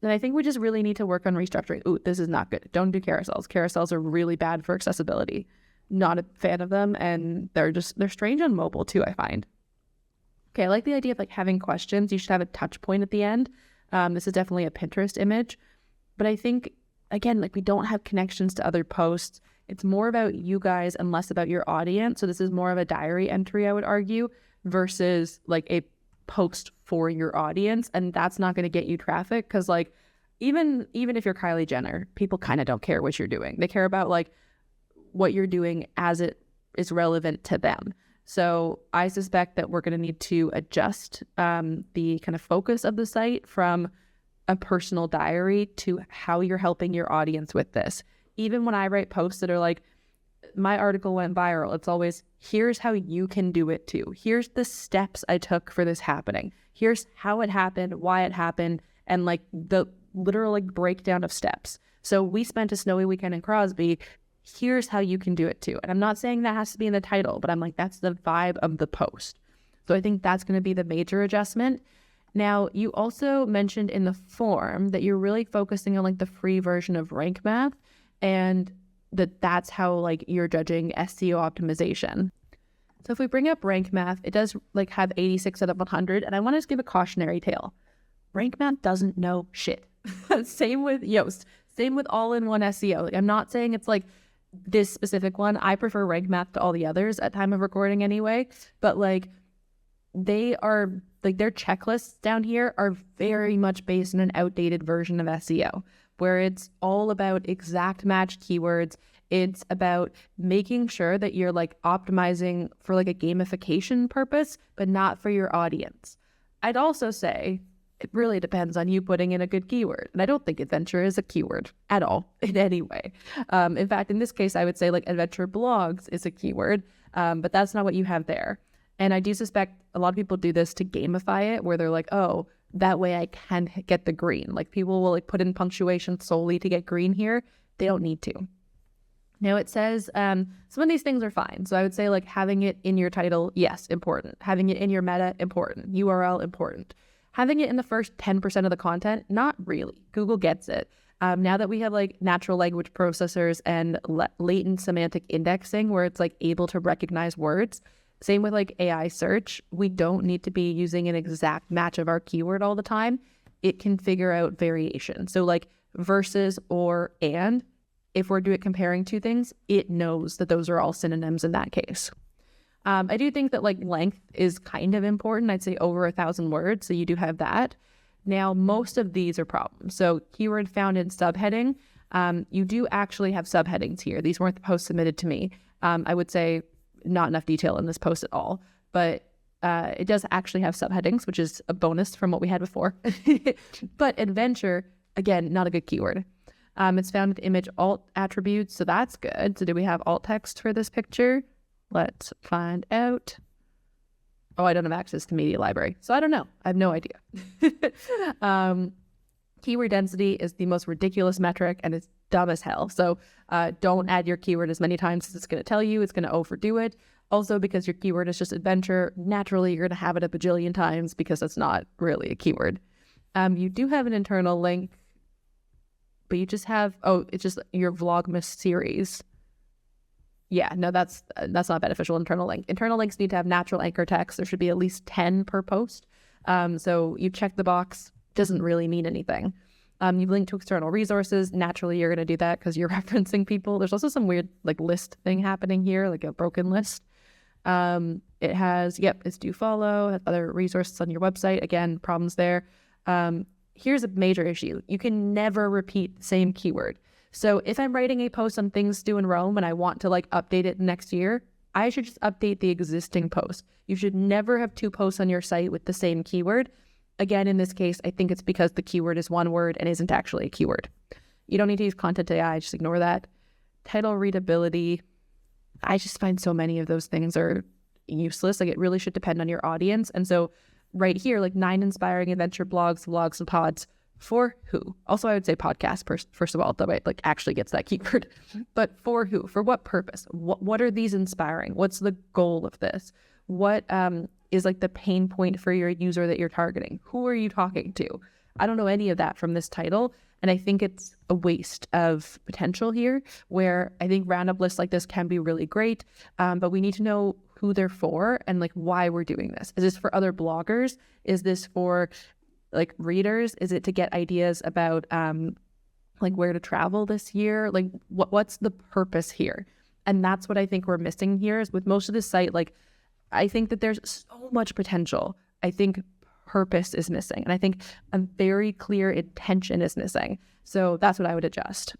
And I think we just really need to work on restructuring. Ooh, this is not good. Don't do carousels. Carousels are really bad for accessibility. Not a fan of them. And they're strange on mobile too, I find. Okay, I like the idea of like having questions. You should have a touch point at the end. This is definitely a Pinterest image. But I think, again, like we don't have connections to other posts. It's more about you guys and less about your audience. So this is more of a diary entry, I would argue, versus like a post for your audience. And that's not going to get you traffic because like even if you're Kylie Jenner, people kind of don't care what you're doing. They care about like what you're doing as it is relevant to them. So I suspect that we're going to need to adjust the kind of focus of the site from a personal diary to how you're helping your audience with this. Even when I write posts that are like, my article went viral, it's always, here's how you can do it too. Here's the steps I took for this happening. Here's how it happened, why it happened, and like the literal like breakdown of steps. So we spent a snowy weekend in Crosby. Here's how you can do it too. And I'm not saying that has to be in the title, but I'm like, that's the vibe of the post. So I think that's going to be the major adjustment. Now, you also mentioned in the form that you're really focusing on like the free version of Rank Math and that's how like you're judging SEO optimization. So if we bring up Rank Math, it does like have 86 out of 100. And I want to just give a cautionary tale. Rank Math doesn't know shit. Same with Yoast. Same with all-in-one SEO. Like, I'm not saying it's like this specific one. I prefer Rank Math to all the others at time of recording anyway. But like they are like their checklists down here are very much based on an outdated version of SEO where it's all about exact match keywords. It's about making sure that you're like optimizing for like a gamification purpose, but not for your audience. I'd also say it really depends on you putting in a good keyword. And I don't think adventure is a keyword at all in any way. In fact, in this case, I would say like adventure blogs is a keyword, but that's not what you have there. And I do suspect a lot of people do this to gamify it where they're like, oh, that way I can get the green. Like people will like put in punctuation solely to get green here. They don't need to. Now it says some of these things are fine. So I would say like having it in your title, yes, important. Having it in your meta, important. URL, important. Having it in the first 10% of the content, not really. Google gets it. Now that we have like natural language processors and latent semantic indexing where it's like able to recognize words, same with like AI search, we don't need to be using an exact match of our keyword all the time. It can figure out variation. So like versus or and, if we're comparing two things, it knows that those are all synonyms in that case. I do think that like length is kind of important. I'd say over 1,000 words. So you do have that. Now, most of these are problems. So keyword found in subheading, you do actually have subheadings here. These weren't the posts submitted to me. I would say not enough detail in this post at all, but it does actually have subheadings, which is a bonus from what we had before. But adventure, again, not a good keyword. It's found with image alt attributes, so that's good. So do we have alt text for this picture? Let's find out. Oh, I don't have access to media library, so I don't know. I have no idea. Keyword density is the most ridiculous metric and it's dumb as hell. So don't add your keyword as many times as it's going to tell you. It's going to overdo it. Also, because your keyword is just adventure, naturally you're going to have it a bajillion times because it's not really a keyword. You do have an internal link, but you just have, it's just your Vlogmas series. Yeah, no, that's not beneficial internal link. Internal links need to have natural anchor text. There should be at least 10 per post. So you check the box, doesn't really mean anything. You've linked to external resources. Naturally, you're going to do that because you're referencing people. There's also some weird like list thing happening here, like a broken list. It has, it's do follow, has other resources on your website. Again, problems there. Here's a major issue. You can never repeat the same keyword. So if I'm writing a post on things to do in Rome and I want to like update it next year, I should just update the existing post. You should never have two posts on your site with the same keyword. Again, in this case, I think it's because the keyword is one word and isn't actually a keyword. You don't need to use content AI, just ignore that. Title readability. I just find so many of those things are useless. Like, it really should depend on your audience. And so right here, like 9 inspiring adventure blogs, vlogs, and pods for who? Also, I would say podcast first of all, though it like actually gets that keyword. But for who? For what purpose? What are these inspiring? What's the goal of this? What is like the pain point for your user that you're targeting? Who are you talking to? I don't know any of that from this title. And I think it's a waste of potential here, where I think roundup lists like this can be really great. But we need to know who they're for and like why we're doing this. Is this for other bloggers? Is this for like readers? Is it to get ideas about like where to travel this year? Like what's the purpose here? And that's what I think we're missing here is with most of this site. Like, I think that there's so much potential. I think purpose is missing. And I think a very clear intention is missing. So that's what I would adjust.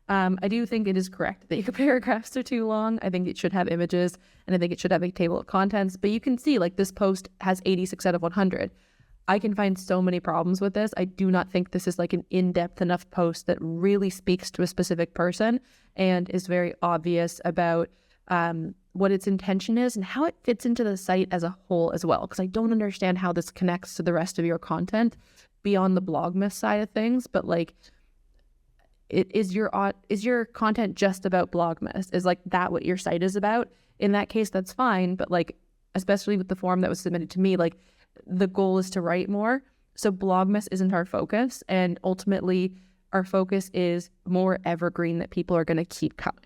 I do think it is correct that your paragraphs are too long. I think it should have images, and I think it should have a table of contents. But you can see like this post has 86 out of 100. I can find so many problems with this. I do not think this is like an in-depth enough post that really speaks to a specific person and is very obvious about what its intention is and how it fits into the site as a whole as well. Because I don't understand how this connects to the rest of your content beyond the Blogmas side of things. But like, is your content just about Blogmas? Is like that what your site is about? In that case, that's fine. But like, especially with the form that was submitted to me, like the goal is to write more. So Blogmas isn't our focus. And ultimately, our focus is more evergreen that people are going to keep coming.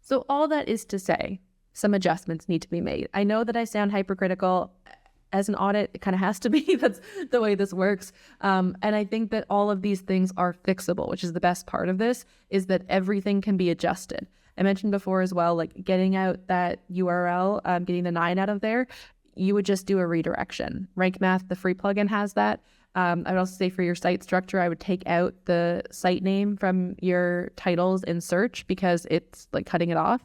So all that is to say, some adjustments need to be made. I know that I sound hypercritical. As an audit, it kind of has to be. That's the way this works. And I think that all of these things are fixable, which is the best part of this, is that everything can be adjusted. I mentioned before as well, like getting out that URL, getting the 9 out of there, you would just do a redirection. Rank Math, the free plugin, has that. I would also say for your site structure, I would take out the site name from your titles in search because it's like cutting it off.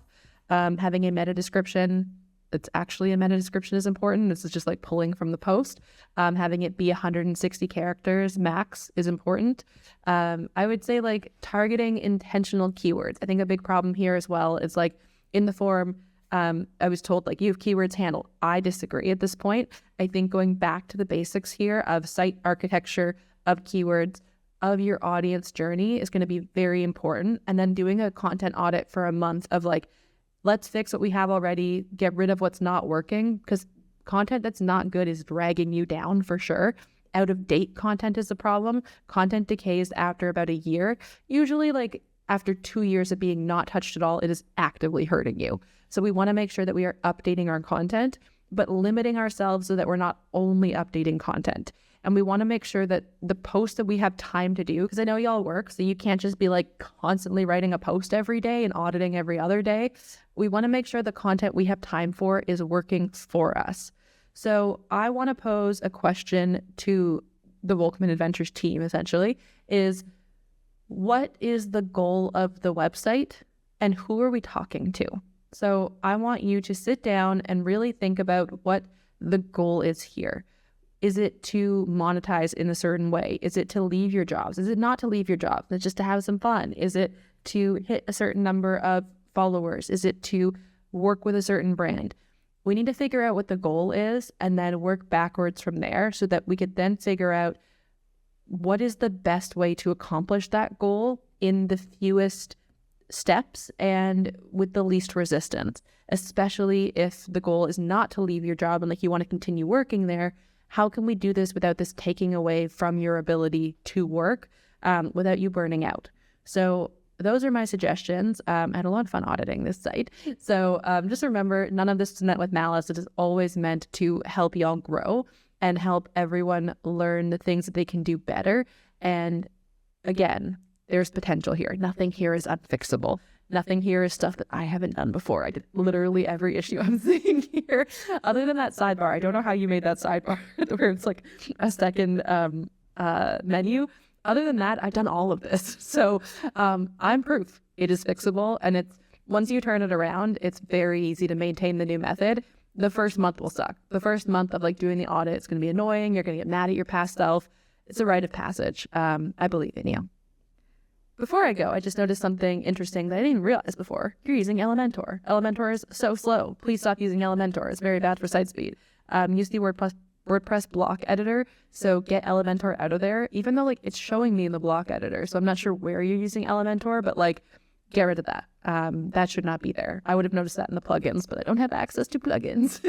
Having a meta description, it's actually a meta description is important. This is just like pulling from the post. Having it be 160 characters max is important. I would say like targeting intentional keywords. I think a big problem here as well is like in the form, I was told like you have keywords handled. I disagree at this point. I think going back to the basics here of site architecture, of keywords, of your audience journey is going to be very important. And then doing a content audit for a month of like, let's fix what we have already, get rid of what's not working, because content that's not good is dragging you down for sure. Out of date content is a problem. Content decays after about a year. Usually like after 2 years of being not touched at all, it is actively hurting you. So we want to make sure that we are updating our content, but limiting ourselves so that we're not only updating content. And we want to make sure that the posts that we have time to do, because I know y'all work, so you can't just be like constantly writing a post every day and auditing every other day. We want to make sure the content we have time for is working for us. So I want to pose a question to the Volkman Adventures team, essentially, is what is the goal of the website and who are we talking to? So I want you to sit down and really think about what the goal is here. Is it to monetize in a certain way? Is it to leave your jobs? Is it not to leave your jobs? It's just to have some fun? Is it to hit a certain number of followers? Is it to work with a certain brand? We need to figure out what the goal is and then work backwards from there so that we could then figure out what is the best way to accomplish that goal in the fewest steps and with the least resistance, especially if the goal is not to leave your job and like you want to continue working there. How can we do this without this taking away from your ability to work without you burning out? So those are my suggestions. I had a lot of fun auditing this site. So just remember, none of this is meant with malice. It is always meant to help y'all grow and help everyone learn the things that they can do better. And again, there's potential here. Nothing here is unfixable. Nothing here is stuff that I haven't done before. I did literally every issue I'm seeing here. Other than that sidebar, I don't know how you made that sidebar where it's like a second menu. Other than that, I've done all of this. So I'm proof it is fixable. And it's once you turn it around, it's very easy to maintain the new method. The first month will suck. The first month of like doing the audit, it's going to be annoying. You're going to get mad at your past self. It's a rite of passage. I believe in you. before I go, I just noticed something interesting that I didn't even realize before. You're using Elementor. Elementor is so slow. Please stop using Elementor. It's very bad for site speed. Use the WordPress block editor. So get Elementor out of there, even though like it's showing me in the block editor. So I'm not sure where you're using Elementor, but like get rid of that. That should not be there. I would have noticed that in the plugins, but I don't have access to plugins.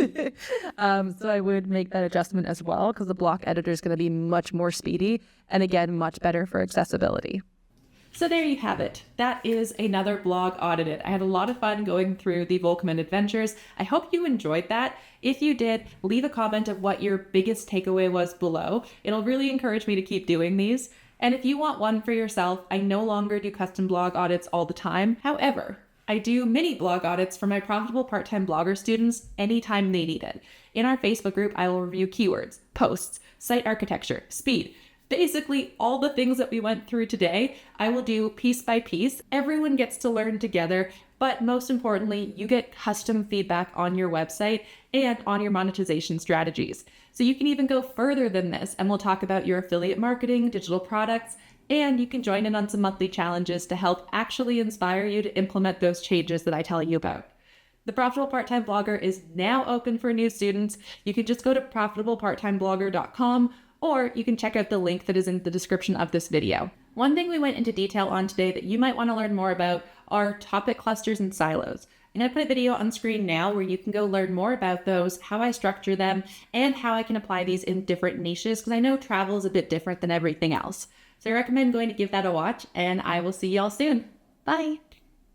So I would make that adjustment as well, because the block editor is going to be much more speedy and again, much better for accessibility. So there you have it. That is another blog audited. I had a lot of fun going through the Volkman Adventures. I hope you enjoyed that. If you did, leave a comment of what your biggest takeaway was below. It'll really encourage me to keep doing these. And if you want one for yourself, I no longer do custom blog audits all the time. However, I do mini blog audits for my profitable part-time blogger students anytime they need it. In our Facebook group, I will review keywords, posts, site architecture, speed, basically all the things that we went through today. I will do piece by piece. Everyone gets to learn together, but most importantly, you get custom feedback on your website and on your monetization strategies. So you can even go further than this, and we'll talk about your affiliate marketing, digital products, and you can join in on some monthly challenges to help actually inspire you to implement those changes that I tell you about. The Profitable Part-Time Blogger is now open for new students. You can just go to profitableparttimeblogger.com, or you can check out the link that is in the description of this video. One thing we went into detail on today that you might want to learn more about are topic clusters and silos. I'm going to put a video on screen now where you can go learn more about those, how I structure them, and how I can apply these in different niches, because I know travel is a bit different than everything else. So I recommend going to give that a watch, and I will see y'all soon. Bye!